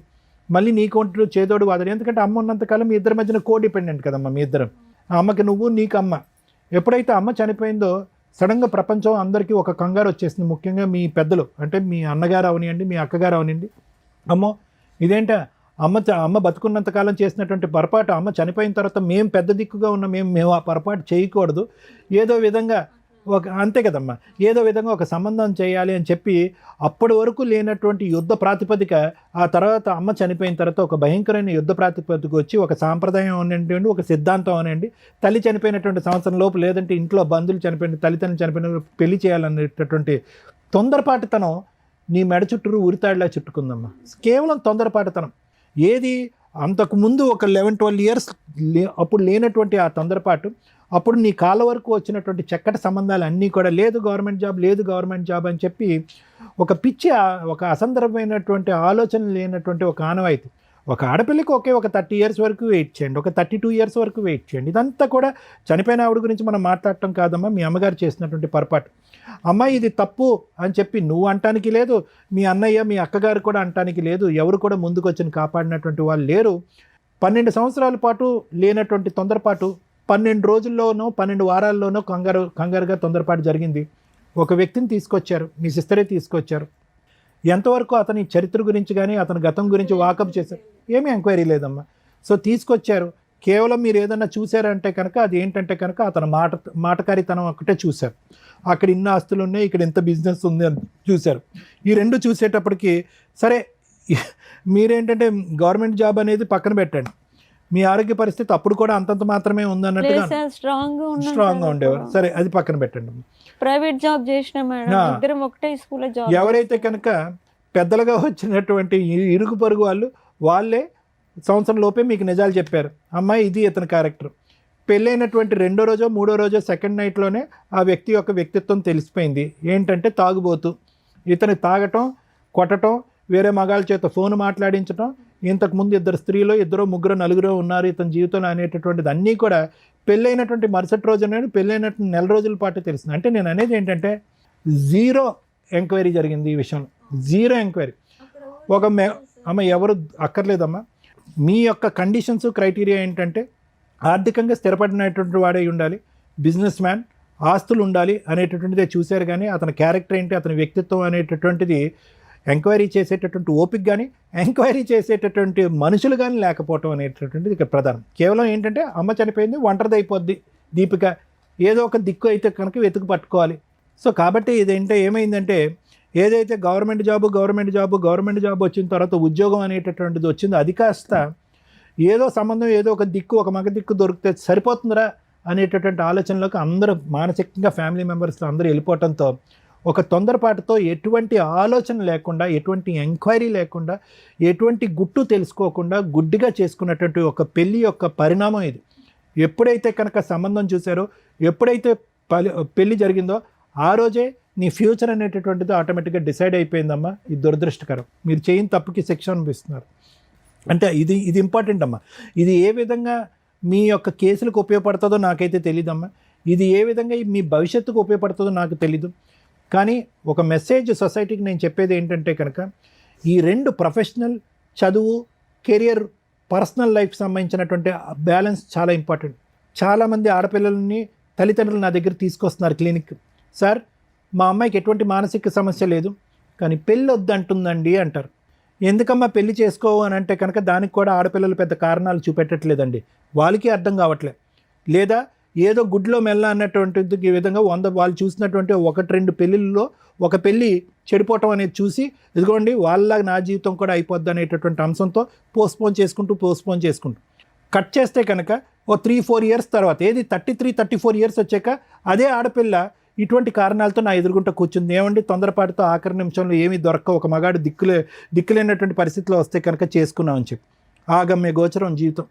S3: మళ్ళీ నీకుంటూ చేదోడు వాదడు. ఎందుకంటే అమ్మ ఉన్నంతకాలం మీ ఇద్దరి మధ్యన కోడిపెండెంట్ కదమ్మా మీ ఇద్దరం. అమ్మకి నువ్వు, నీకు అమ్మ. ఎప్పుడైతే అమ్మ చనిపోయిందో సడన్గా ప్రపంచం అందరికీ ఒక కంగారు వచ్చేసింది. ముఖ్యంగా మీ పెద్దలు అంటే మీ అన్నగారు అవనివ్వండి, మీ అక్కగారు అవనివ్వండి, అమ్మో ఇదేంట అమ్మ బతుకున్నంతకాలం చేసినటువంటి పొరపాటు అమ్మ చనిపోయిన తర్వాత మేము పెద్ద దిక్కుగా ఉన్నాం, మేము ఆ పొరపాటు చేయకూడదు, ఏదో విధంగా అంతే కదమ్మా, ఏదో విధంగా ఒక సంబంధం చేయాలి అని చెప్పి అప్పటి వరకు లేనటువంటి యుద్ధ ప్రాతిపదిక ఆ తర్వాత అమ్మ చనిపోయిన తర్వాత ఒక భయంకరమైన యుద్ధ ప్రాతిపదిక వచ్చి ఒక సాంప్రదాయం అనేటువంటి ఒక సిద్ధాంతం అనండి, తల్లి చనిపోయినటువంటి సంవత్సరం లోపు లేదంటే ఇంట్లో బంధువులు చనిపోయిన తల్లిదండ్రులు చనిపోయిన పెళ్లి చేయాలనేటటువంటి తొందరపాటుతనం నీ మెడ చుట్టూరు ఉరితాడులా చుట్టుకుందమ్మా. కేవలం తొందరపాటుతనం. ఏది అంతకుముందు ఒక 11-12 ఇయర్స్ అప్పుడు లేనటువంటి ఆ తొందరపాటు, అప్పుడు నీ కాళ్ళ వరకు వచ్చినటువంటి చక్కటి సంబంధాలు అన్నీ కూడా లేదు గవర్నమెంట్ జాబ్, లేదు గవర్నమెంట్ జాబ్ అని చెప్పి ఒక పిచ్చి, ఒక అసందర్భమైనటువంటి ఆలోచన లేనటువంటి ఒక ఆనవాయితీ. ఒక ఆడపిల్లకి ఒక 30 ఇయర్స్ వరకు వెయిట్ చేయండి, ఒక 32 ఇయర్స్ వరకు వెయిట్ చేయండి. ఇదంతా కూడా చనిపోయిన ఆవిడ గురించి మనం మాట్లాడటం కాదమ్మా, మీ అమ్మగారు చేసినటువంటి పొరపాటు. అమ్మాయి ఇది తప్పు అని చెప్పి నువ్వు అంటానికి లేదు, మీ అన్నయ్య మీ అక్కగారు కూడా అంటానికి లేదు, ఎవరు కూడా ముందుకు వచ్చి కాపాడినటువంటి వాళ్ళు లేరు. 12 సంవత్సరాల పాటు లేనటువంటి తొందరపాటు 12 రోజుల్లోనో 12 వారాల్లోనో కంగారుగా తొందరపాటు జరిగింది. ఒక వ్యక్తిని తీసుకొచ్చారు, మీ సిస్టరే తీసుకొచ్చారు. ఎంతవరకు అతని చరిత్ర గురించి కానీ అతని గతం గురించి వాకప్ చేశారు, ఏమీ ఎంక్వైరీ లేదమ్మా. సో తీసుకొచ్చారు, కేవలం మీరు ఏదన్నా చూసారంటే కనుక అది ఏంటంటే కనుక అతని మాటకారితనం ఒకటే చూశారు. అక్కడ ఇన్ని ఆస్తులు ఉన్నాయి, ఇక్కడ ఎంత బిజినెస్ ఉంది అని చూశారు. ఈ రెండు చూసేటప్పటికి సరే మీరేంటంటే గవర్నమెంట్ జాబ్ అనేది పక్కన పెట్టండి, మీ ఆరోగ్య పరిస్థితి అప్పుడు కూడా అంతంత మాత్రమే ఉందన్నట్టుగా స్ట్రాంగ్గా ఉండేవారు. సరే అది పక్కన పెట్టండి.
S5: ప్రైవేట్ జాబ్ చేసిన మేడం, ఇద్దరం ఒకటే స్కూల్లో జాబ్.
S3: ఎవరైతే కనుక పెద్దలుగా వచ్చినటువంటి ఇరుగు పొరుగు వాళ్ళే సంవత్సరం లోపే మీకు నిజాలు చెప్పారు, అమ్మాయి ఇది ఇతని క్యారెక్టర్. పెళ్ళైనటువంటి 2వ రోజో 3వ రోజో సెకండ్ నైట్లోనే ఆ వ్యక్తి యొక్క వ్యక్తిత్వం తెలిసిపోయింది. ఏంటంటే తాగుబోతు, ఇతని తాగటం, కొట్టడం, వేరే మగాళ్ళ చేత ఫోన్ మాట్లాడించడం, ఇంతకుముందు 2 స్త్రీలు 2, 3, 4 ఉన్నారు ఇతని జీవితంలో అనేటటువంటిది అన్నీ కూడా పెళ్ళైనటువంటి మరుసటి రోజునే, పెళ్ళైనటువంటి 1 నెల రోజుల పాటు తెలిసింది. అంటే నేను అనేది ఏంటంటే 0 ఎంక్వైరీ జరిగింది ఈ విషయంలో, 0 ఎంక్వైరీ. అమ్మ ఎవరు అక్కర్లేదమ్మా, మీ యొక్క కండిషన్స్ క్రైటీరియా ఏంటంటే ఆర్థికంగా స్థిరపడినటువంటి వాడే ఉండాలి, బిజినెస్ మ్యాన్, ఆస్తులు ఉండాలి అనేటటువంటిదే చూశారు. కానీ అతని క్యారెక్టర్ ఏంటి, అతని వ్యక్తిత్వం అనేటటువంటిది ఎంక్వైరీ చేసేటటువంటి ఓపిక కానీ ఎంక్వైరీ చేసేటటువంటి మనుషులు కానీ లేకపోవటం అనేటటువంటిది ఇక్కడ ప్రధానం. కేవలం ఏంటంటే అమ్మ చనిపోయింది, ఒంటరిది అయిపోద్ది దీపిక, ఏదో ఒక దిక్కు అయితే కనుక వెతుకు పట్టుకోవాలి. సో కాబట్టి ఇదేంటే ఏమైందంటే ఏదైతే గవర్నమెంట్ జాబ్ వచ్చిన తర్వాత ఉద్యోగం అనేటటువంటిది వచ్చిందో అది కాస్త ఏదో సంబంధం ఏదో ఒక దిక్కు ఒక మగ దిక్కు దొరికితే సరిపోతుందిరా అనేటటువంటి ఆలోచనలోకి అందరూ మానసికంగా ఫ్యామిలీ మెంబర్స్ అందరూ వెళ్ళిపోవడంతో ఒక తొందరపాటుతో ఎటువంటి ఆలోచన లేకుండా ఎటువంటి ఎంక్వైరీ లేకుండా ఎటువంటి గుట్టు తెలుసుకోకుండా గుడ్డిగా చేసుకున్నటువంటి ఒక పెళ్ళి యొక్క పరిణామం ఇది. ఎప్పుడైతే కనుక సంబంధం చూసారో ఎప్పుడైతే పెళ్ళి జరిగిందో ఆ రోజే నీ ఫ్యూచర్ అనేటటువంటిది ఆటోమేటిక్గా డిసైడ్ అయిపోయిందమ్మా. ఇది దురదృష్టకరం. మీరు చేయని తప్పుకి శిక్ష అనిపిస్తున్నారు. అంటే ఇది ఇంపార్టెంట్ అమ్మా. ఇది ఏ విధంగా మీ యొక్క కేసులకు ఉపయోగపడుతుందో నాకైతే తెలీదమ్మా. ఇది ఏ విధంగా మీ భవిష్యత్తుకు ఉపయోగపడుతుందో నాకు తెలీదు. కానీ ఒక మెసేజ్ సొసైటీకి నేను చెప్పేది ఏంటంటే కనుక ఈ 2 ప్రొఫెషనల్ చదువు కెరియర్ పర్సనల్ లైఫ్కి సంబంధించినటువంటి బ్యాలెన్స్ చాలా ఇంపార్టెంట్. చాలామంది ఆడపిల్లల్ని తల్లిదండ్రులు నా దగ్గర తీసుకొస్తున్నారు క్లినిక్. సార్ మా అమ్మాయికి ఎటువంటి మానసిక సమస్య లేదు కానీ పెళ్ళి వద్దంటుందండి అంటారు. ఎందుకమ్మా పెళ్లి చేసుకోవు అని అంటే కనుక దానికి కూడా ఆడపిల్లలు పెద్ద కారణాలు చూపెట్టట్లేదండి. వాళ్ళకి అర్థం కావట్లేదు. లేదా ఏదో గుడ్లో మెల్ల అన్నటువంటి ఈ విధంగా వాళ్ళు చూసినటువంటి 1-2 పెళ్ళిళ్ళలో ఒక పెళ్ళి చెడిపోవటం అనేది చూసి ఇదిగోండి వాళ్ళలాగా నా జీవితం కూడా అయిపోద్ది అనేటటువంటి అంశంతో పోస్ట్పోన్ చేసుకుంటూ కట్ చేస్తే కనుక 3-4 ఇయర్స్ తర్వాత ఏది 33-34 ఇయర్స్ వచ్చాక అదే ఆడపిల్ల ఇటువంటి కారణాలతో నా ఎదురుగుంట కూర్చుంది. ఏమండి తొందరపాటుతో ఆఖరి నిమిషంలో ఏమీ దొరక్క ఒక మగాడు దిక్కులేనటువంటి పరిస్థితిలో వస్తే కనుక చేసుకున్నామని చెప్పి ఆగమ్య గోచరం జీవితం.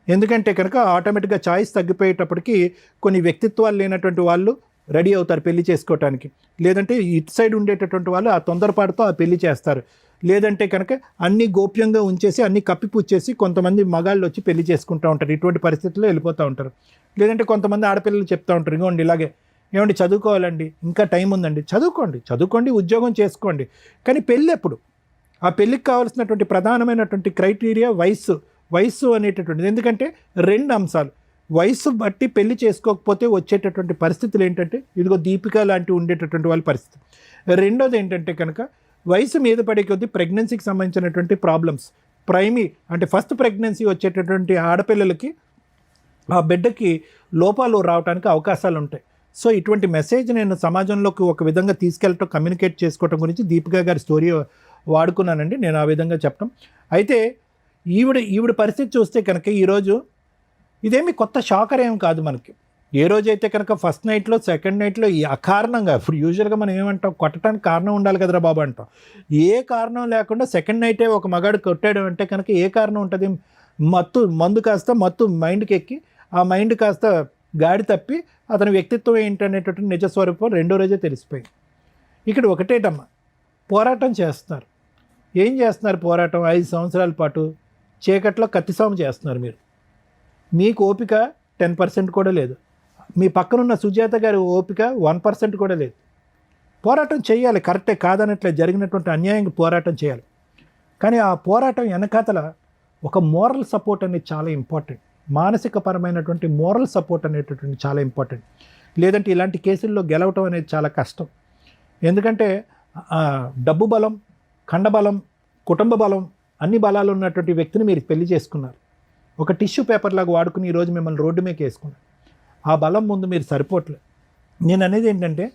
S3: ఎందుకంటే కనుక ఆటోమేటిక్గా చాయిస్ తగ్గిపోయేటప్పటికి కొన్ని వ్యక్తిత్వాలు లేనటువంటి వాళ్ళు రెడీ అవుతారు పెళ్లి చేసుకోవటానికి. లేదంటే ఇటు సైడ్ ఉండేటటువంటి వాళ్ళు ఆ తొందరపాటుతో ఆ పెళ్లి చేస్తారు. లేదంటే కనుక అన్నీ గోప్యంగా ఉంచేసి అన్నీ కప్పిపుచ్చేసి కొంతమంది మగాళ్ళు వచ్చి పెళ్లి చేసుకుంటూ ఉంటారు. ఇటువంటి పరిస్థితుల్లో వెళ్ళిపోతూ ఉంటారు. లేదంటే కొంతమంది ఆడపిల్లలు చెప్తూ ఉంటారు ఇగోండి ఇలాగే ఏమండి చదువుకోవాలండి ఇంకా టైం ఉందండి, చదువుకోండి ఉద్యోగం చేసుకోండి. కానీ పెళ్ళి ఎప్పుడు? ఆ పెళ్ళికి కావాల్సినటువంటి ప్రధానమైనటువంటి క్రైటీరియా వయస్సు అనేటటువంటిది. ఎందుకంటే 2 అంశాలు. వయస్సు బట్టి పెళ్లి చేసుకోకపోతే వచ్చేటటువంటి పరిస్థితులు ఏంటంటే ఇదిగో దీపిక లాంటి ఉండేటటువంటి వాళ్ళ పరిస్థితి. రెండోది ఏంటంటే కనుక వయసు మీద పడే కొద్దీ ప్రెగ్నెన్సీకి సంబంధించినటువంటి ప్రాబ్లమ్స్ అంటే ఫస్ట్ ప్రెగ్నెన్సీ వచ్చేటటువంటి ఆడపిల్లలకి ఆ బిడ్డకి లోపాలు రావడానికి అవకాశాలు ఉంటాయి. సో ఇటువంటి మెసేజ్ నేను సమాజంలోకి ఒక విధంగా తీసుకెళ్ళటం కమ్యూనికేట్ చేసుకోవటం గురించి దీపిక గారి స్టోరీ వాడుకున్నానండి నేను ఆ విధంగా చెప్పడం. అయితే ఈవిడ పరిస్థితి చూస్తే కనుక ఈరోజు ఇదేమి కొత్త షాకర్ ఏం కాదు మనకి. ఏ రోజైతే కనుక ఫస్ట్ నైట్లో సెకండ్ నైట్లో అకారణంగా ఇప్పుడు యూజువల్గా మనం ఏమంటాం కొట్టడానికి కారణం ఉండాలి కదరా బాబు అంటాం. ఏ కారణం లేకుండా సెకండ్ నైటే ఒక మగాడు కొట్టాడు అంటే కనుక ఏ కారణం ఉంటుంది? మందు కాస్త మైండ్కి ఎక్కి ఆ మైండ్ కాస్త గాడి తప్పి అతని వ్యక్తిత్వం ఏంటనేటటువంటి నిజస్వరూపం రెండో రోజే తెలిసిపోయింది. ఇక్కడ ఒకటేటమ్మా పోరాటం చేస్తున్నారు. ఏం చేస్తున్నారు పోరాటం? 5 సంవత్సరాల పాటు చీకట్లో కత్తిసాము చేస్తున్నారు. మీకు ఓపిక 10% కూడా లేదు. మీ పక్కనున్న సుజాత గారి ఓపిక 1% కూడా లేదు. పోరాటం చేయాలి, కరెక్టే కాదనట్లే, జరిగినటువంటి అన్యాయంగా పోరాటం చేయాలి. కానీ ఆ పోరాటం వెనకాతల ఒక మోరల్ సపోర్ట్ అనేది చాలా ఇంపార్టెంట్. మానసిక పరమైనటువంటి మోరల్ సపోర్ట్ అనేటటువంటి చాలా ఇంపార్టెంట్. లేదంటే ఇలాంటి కేసుల్లో గెలవటం అనేది చాలా కష్టం. ఎందుకంటే డబ్బు బలం, ఖండబలం, కుటుంబ బలం, అన్ని బలాలు ఉన్నటువంటి వ్యక్తిని మీరు పెళ్లి చేసుకున్నారు. ఒక టిష్యూ పేపర్ లాగా వాడుకుని ఈరోజు మిమ్మల్ని రోడ్డు మీదకి వేసుకున్నారు. ఆ బలం ముందు మీరు సరిపోవట్లేదు. నేను అనేది ఏంటంటే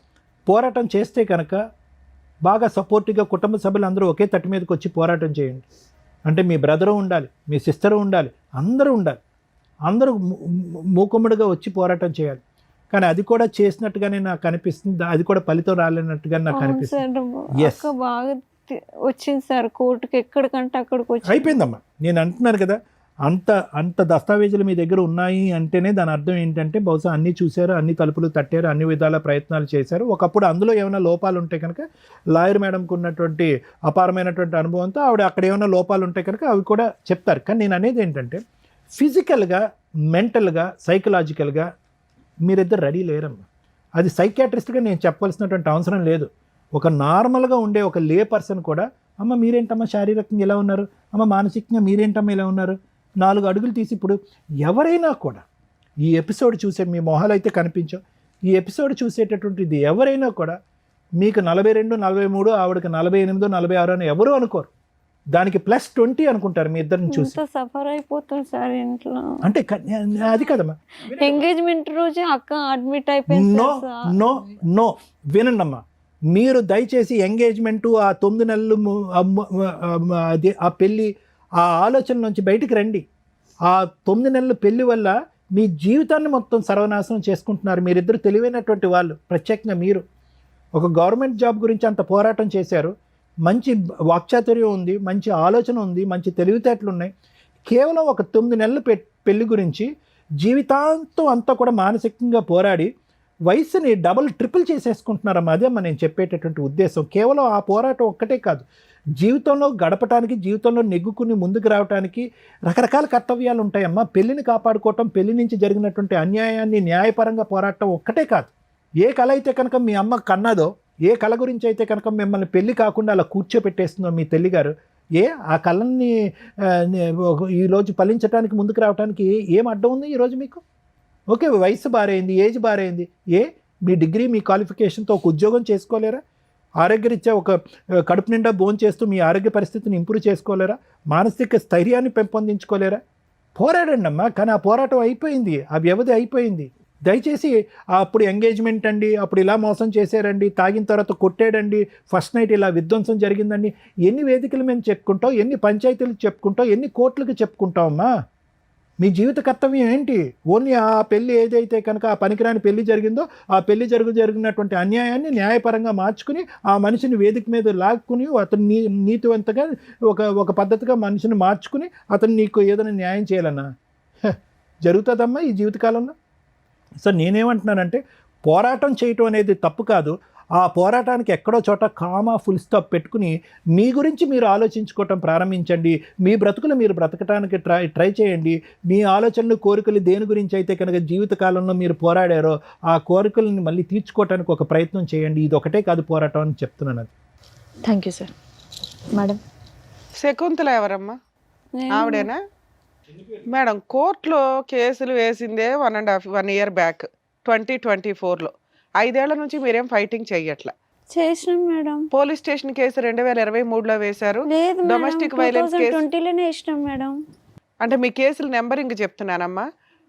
S3: పోరాటం చేస్తే కనుక బాగా సపోర్టివ్గా కుటుంబ సభ్యులు అందరూ ఒకే తట్టు మీదకి వచ్చి పోరాటం చేయండి. అంటే మీ బ్రదరు ఉండాలి, మీ సిస్టరు ఉండాలి, అందరూ ఉండాలి. అందరూ మూకుమ్మడిగా వచ్చి పోరాటం చేయాలి. కానీ అది కూడా చేసినట్టుగానే నాకు అనిపిస్తుంది, అది కూడా ఫలితం రాలేనట్టుగా నాకు అనిపిస్తుంది.
S5: బాగా వచ్చింది సార్ కోర్టుకి, ఎక్కడికంటే అక్కడికి వచ్చి
S3: అయిపోయిందమ్మా. నేను అంటున్నాను కదా, అంత దస్తావేజులు మీ దగ్గర ఉన్నాయి అంటేనే దాని అర్థం ఏంటంటే బహుశా అన్నీ చూశారు, అన్ని తలుపులు తట్టారు, అన్ని విధాల ప్రయత్నాలు చేశారు. ఒకప్పుడు అందులో ఏమైనా లోపాలు ఉంటే కనుక లాయర్ మేడంకు ఉన్నటువంటి అపారమైనటువంటి అనుభవంతో ఆవిడ అక్కడ ఏమైనా లోపాలు ఉంటే కనుక అవి కూడా చెప్తారు. కానీ నేను అనేది ఏంటంటే ఫిజికల్గా, మెంటల్గా, సైకలాజికల్గా మీరిద్దరు రెడీ లేరమ్మా. అది సైకియాట్రిస్ట్గా నేను చెప్పవలసినటువంటి అవసరం లేదు. ఒక నార్మల్గా ఉండే ఒక లే పర్సన్ కూడా అమ్మ మీరేంటమ్మా శారీరకంగా ఎలా ఉన్నారు, అమ్మ మానసికంగా మీరేంటమ్మా ఇలా ఉన్నారు, 4 అడుగులు తీసి ఇప్పుడు ఎవరైనా కూడా ఈ ఎపిసోడ్ చూసే, మీ మొహాలు అయితే కనిపించవు, ఈ ఎపిసోడ్ చూసేటటువంటిది ఎవరైనా కూడా మీకు 42, 43, ఆవిడకి 48, 46 అని ఎవరు అనుకోరు. దానికి +20 అనుకుంటారు మీ ఇద్దరిని చూసి.
S5: సఫర్ అయిపోతుంది సార్ ఇంట్లో.
S3: అంటే అది కదమ్మా,
S5: ఎంగేజ్మెంట్ రోజే అక్క అడ్మిట్ అయిపోయింది.
S3: నో వినండి అమ్మా, మీరు దయచేసి ఎంగేజ్మెంటు ఆ 9 నెలలు అది ఆ పెళ్ళి ఆ ఆలోచన నుంచి బయటికి రండి. ఆ 9 నెలల పెళ్లి వల్ల మీ జీవితాన్ని మొత్తం సర్వనాశనం చేసుకుంటున్నారు. మీరిద్దరు తెలివైనటువంటి వాళ్ళు, ప్రత్యేకంగా మీరు ఒక గవర్నమెంట్ జాబ్ గురించి అంత పోరాటం చేశారు, మంచి వాక్చాతుర్యం ఉంది, మంచి ఆలోచన ఉంది, మంచి తెలివితేటలు ఉన్నాయి. కేవలం ఒక 9 నెలల పెళ్లి గురించి జీవితాంతం అంతా కూడా మానసికంగా పోరాడి వయసుని డబుల్ ట్రిపుల్ చేసేసుకుంటున్నారమ్మా. అదే అమ్మా నేను చెప్పేటటువంటి ఉద్దేశం. కేవలం ఆ పోరాటం ఒక్కటే కాదు, జీవితంలో గడపటానికి, జీవితంలో నెగ్గుకుని ముందుకు రావడానికి రకరకాల కర్తవ్యాలు ఉంటాయమ్మా. పెళ్లిని కాపాడుకోవటం, పెళ్లి నుంచి జరిగినటువంటి అన్యాయాన్ని న్యాయపరంగా పోరాటం ఒక్కటే కాదు. ఏ కళ అయితే కనుక మీ అమ్మ కన్నదో, ఏ కళ గురించి అయితే కనుక మిమ్మల్ని పెళ్లి కాకుండా అలా కూర్చోపెట్టేస్తుందో మీ తల్లిగారు, ఆ కళని ఈరోజు ఫలించడానికి ముందుకు రావడానికి ఏం అడ్డం ఉంది ఈరోజు మీకు? ఓకే, వయసు బారైంది, ఏజ్ బారైంది, మీ డిగ్రీ మీ క్వాలిఫికేషన్తో ఒక ఉద్యోగం చేసుకోలేరా? ఆరోగ్యరీత్యా ఒక కడుపు నిండా భోంచేస్తూ మీ ఆరోగ్య పరిస్థితిని ఇంప్రూవ్ చేసుకోలేరా? మానసిక స్థైర్యాన్ని పెంపొందించుకోలేరా? పోరాడండి అమ్మా. కానీ ఆ పోరాటం అయిపోయింది, ఆ వ్యవధి అయిపోయింది. దయచేసి అప్పుడు ఎంగేజ్మెంట్ అండి, అప్పుడు ఇలా మోసం చేశారండి, తాగిన తర్వాత కొట్టాడండి, ఫస్ట్ నైట్ ఇలా విధ్వంసం జరిగిందండి, ఎన్ని వేదికలు మేము చెప్పుకుంటాం, ఎన్ని పంచాయతీలకు చెప్పుకుంటాం, ఎన్ని కోట్లకు చెప్పుకుంటామమ్మా? మీ జీవిత కర్తవ్యం ఏంటి? ఓన్లీ ఆ పెళ్ళి ఏదైతే కనుక ఆ పనికిరాని పెళ్లి జరిగిందో ఆ పెళ్లి జరిగినటువంటి అన్యాయాన్ని న్యాయపరంగా మార్చుకుని ఆ మనిషిని వేదిక మీద లాక్కుని అతను నీతివంతంగా ఒక పద్ధతిగా మనిషిని మార్చుకుని అతను నీకు ఏదైనా న్యాయం చేయాలన్నా జరుగుతుందమ్మా ఈ జీవితకాలంలో? సో నేనేమంటున్నానంటే, పోరాటం చేయటం అనేది తప్పు కాదు. ఆ పోరాటానికి ఎక్కడో చోట కామా ఫుల్ స్టాప్ పెట్టుకుని మీ గురించి మీరు ఆలోచించుకోవటం ప్రారంభించండి. మీ బ్రతుకులు మీరు బ్రతకటానికి ట్రై చేయండి. మీ ఆలోచనలు, కోరికలు దేని గురించి అయితే కనుక జీవితకాలంలో మీరు పోరాడారో ఆ కోరికలను మళ్ళీ తీర్చుకోవటానికి ఒక ప్రయత్నం చేయండి. ఇది ఒకటే కాదు పోరాటం అని చెప్తున్నాను. అది.
S1: Thank you sir. Madam,
S2: Shakuntala ఎవరమ్మా? ఆవిడేనా? మేడం, కోర్టులో కేసులు వేసిందే 1 ఇయర్ బ్యాక్ 2024లో. 5 ఏళ్ల నుంచి మీరేం ఫైటింగ్ చెయ్యట్లా.
S5: చేసినాం మేడం.
S2: పోలీస్ స్టేషన్ కేసు 2023లో వేశారు.
S5: లేదు మేడం,
S2: డొమెస్టిక్ వైలెన్స్ కేసు
S5: 2020లోనే ఇష్టం మేడం.
S2: అంటే మీ కేసుల నెంబరింగ్ చెప్తున్నానమ్మా.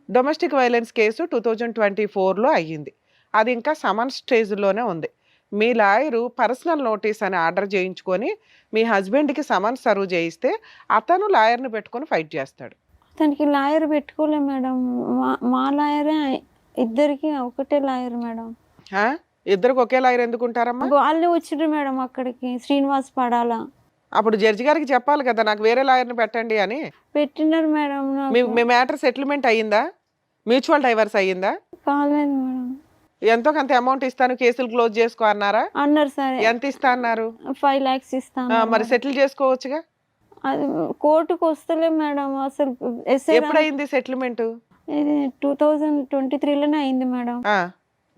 S2: డొమెస్టిక్ వైలెన్స్ కేసు 2024లో అయ్యింది. అది ఇంకా సమన్ స్టేజ్లోనే ఉంది. మీ లాయరు పర్సనల్ నోటీస్ అని ఆర్డర్ చేయించుకొని మీ హస్బెండ్కి సమన్ సర్వ్ చేయిస్తే అతను లాయర్ని పెట్టుకొని ఫైట్ చేస్తాడు.
S5: తనకి లాయర్ పెట్టుకోలే మేడం. మా లాయరే ఇద్దరికి ఒకటే లాయర్ మేడం.
S2: ఇద్దరికి ఒకే లాయర్ ఎందుకుంటారమ్మా?
S5: వాళ్ళే వచ్చిండ్రు మేడం అక్కడికి, శ్రీనివాస్ పడాలా.
S2: అప్పుడు జడ్జి గారికి చెప్పాలి కదా, నాకు వేరే లాయర్ని పెట్టండి అని.
S5: పెట్టినారు మేడం.
S2: మీ మ్యాటర్ సెటిల్మెంట్ అయ్యిందా? మ్యూచువల్ డైవర్స్ అయ్యిందా?
S5: కాలేదు మేడం.
S2: ఎంతో కొంత అమౌంట్ ఇస్తాను, కేసులు క్లోజ్ చేసుకో అన్నారా?
S5: అన్నారు. సరే,
S2: ఎంత ఇస్తా అన్నారు?
S5: 5 lakhs ఇస్తాను.
S2: మరి సెటిల్ చేసుకోవచ్చుగా.
S5: అది కోర్టుకు వస్తలే మేడం. అసలు
S2: ఎప్పుడైంది సెటిల్మెంట్?
S5: ఇది 2023లోనే అయింది మేడం.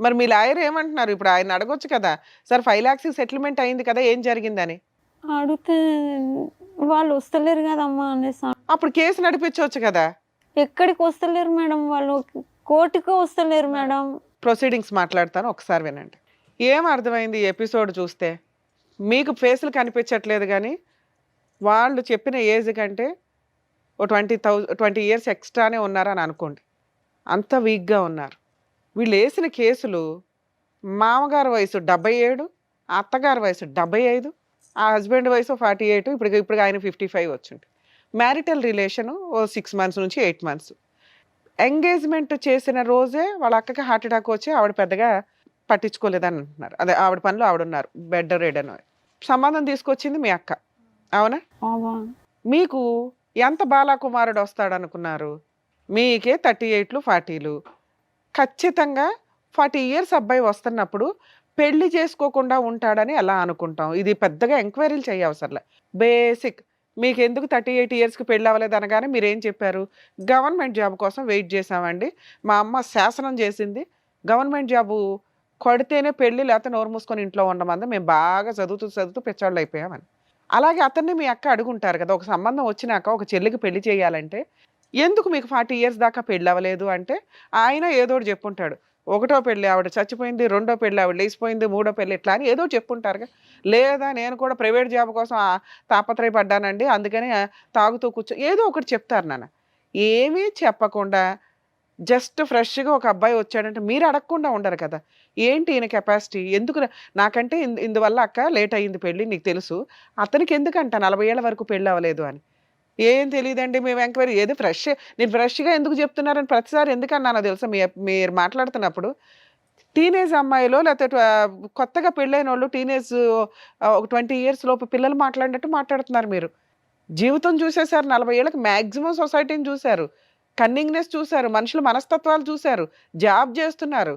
S2: మరి మీ లాయర్ ఏమంటున్నారు? ఇప్పుడు ఆయన అడగొచ్చు కదా, సార్ 5 lakhs సెటిల్మెంట్ అయింది కదా, ఏం జరిగిందని
S5: అడిగితే వాళ్ళు వస్తలేరు కదమ్మా అనేసి.
S2: అప్పుడు కేసు నడిపించవచ్చు కదా.
S5: ఎక్కడికి వస్తలేరు మేడం, వాళ్ళు కోర్టుకు వస్తలేరు మేడం.
S2: ప్రొసీడింగ్స్ మాట్లాడతాను, ఒకసారి వినండి. ఏం అర్థమైంది ఈ ఎపిసోడ్ చూస్తే? మీకు ఫేసులు కనిపించట్లేదు, కానీ వాళ్ళు చెప్పిన ఏజ్ కంటే ఓ 20 years ఎక్స్ట్రానే ఉన్నారని అనుకోండి. అంత వీక్గా ఉన్నారు. వీళ్ళు వేసిన కేసులు మామగారు వయసు 77, అత్తగారి వయసు 75, ఆ హస్బెండ్ వయసు 48, ఇప్పుడు ఆయన 55 వచ్చింది. మ్యారిటల్ రిలేషను ఓ 6 months నుంచి 8 months. ఎంగేజ్మెంట్ చేసిన రోజే వాళ్ళ అక్కకి హార్ట్ అటాక్ వచ్చి ఆవిడ పెద్దగా పట్టించుకోలేదని అంటున్నారు. అదే ఆవిడ పనిలో ఆవిడున్నారు, బెడ్ రెడ్ అని. సంబంధం తీసుకొచ్చింది మీ అక్క, అవునా? మీకు ఎంత బాలకుమారుడు వస్తాడనుకున్నారు? మీకే 38లు 40లు. ఖచ్చితంగా 40 years అబ్బాయి వస్తున్నప్పుడు పెళ్లి చేసుకోకుండా ఉంటాడని ఎలా అనుకుంటాం? ఇది పెద్దగా ఎంక్వైరీలు చేయవసరలే. బేసిక్ మీకు ఎందుకు 38 yearsకి పెళ్ళి అవ్వలేదు అనగానే మీరేం చెప్పారు? గవర్నమెంట్ జాబ్ కోసం వెయిట్ చేసామండి, మా అమ్మ శాసనం చేసింది, గవర్నమెంట్ జాబు కొడితేనే పెళ్ళి, లేకపోతే నోరు మూసుకొని ఇంట్లో ఉండమంది, మేము బాగా చదువుతూ పిచ్చాళ్ళు అయిపోయామని. అలాగే అతన్ని మీ అక్క అడుగుంటారు కదా, ఒక సంబంధం వచ్చినాక ఒక చెల్లికి పెళ్లి చేయాలంటే ఎందుకు మీకు 40 years దాకా పెళ్ళి అవ్వలేదు అంటే ఆయన ఏదోటి చెప్పుంటాడు. 1వ పెళ్ళి ఆవిడ చచ్చిపోయింది, 2వ పెళ్ళి ఆవిడ లేచిపోయింది, 3వ పెళ్ళి ఇట్లా అని ఏదో చెప్పుంటారుగా. లేదా నేను కూడా ప్రైవేట్ జాబ్ కోసం తాపత్రయపడ్డానండి, అందుకని తాగుతూ ఏదో ఒకటి చెప్తారు నాన్న. ఏమీ చెప్పకుండా జస్ట్ ఫ్రెష్గా ఒక అబ్బాయి వచ్చాడంటే మీరు అడగకుండా ఉండరు కదా, ఏంటి ఈయన కెపాసిటీ, ఎందుకు నాకంటే ఇందువల్ల అక్క లేట్ అయ్యింది పెళ్ళి నీకు తెలుసు, అతనికి ఎందుకంట 40 ఏళ్ళ వరకు పెళ్ళి అవ్వలేదు అని. ఏం తెలియదండి మేము ఎంక్వైరీ ఏది ఫ్రెష్, నేను ఫ్రెష్గా ఎందుకు చెప్తున్నారని ప్రతిసారి ఎందుకన్నానో తెలుసా, మీరు మాట్లాడుతున్నప్పుడు టీనేజ్ అమ్మాయిలో లేకపోతే కొత్తగా పెళ్ళైన వాళ్ళు టీనేజ్ ఒక 20 ఇయర్స్ లోపు పిల్లలు మాట్లాడినట్టు మాట్లాడుతున్నారు మీరు. జీవితం చూసేశారు 40 ఏళ్ళకి, మ్యాక్సిమం సొసైటీని చూశారు, కన్నింగ్నెస్ చూశారు, మనుషుల మనస్తత్వాలు చూశారు, జాబ్ చేస్తున్నారు,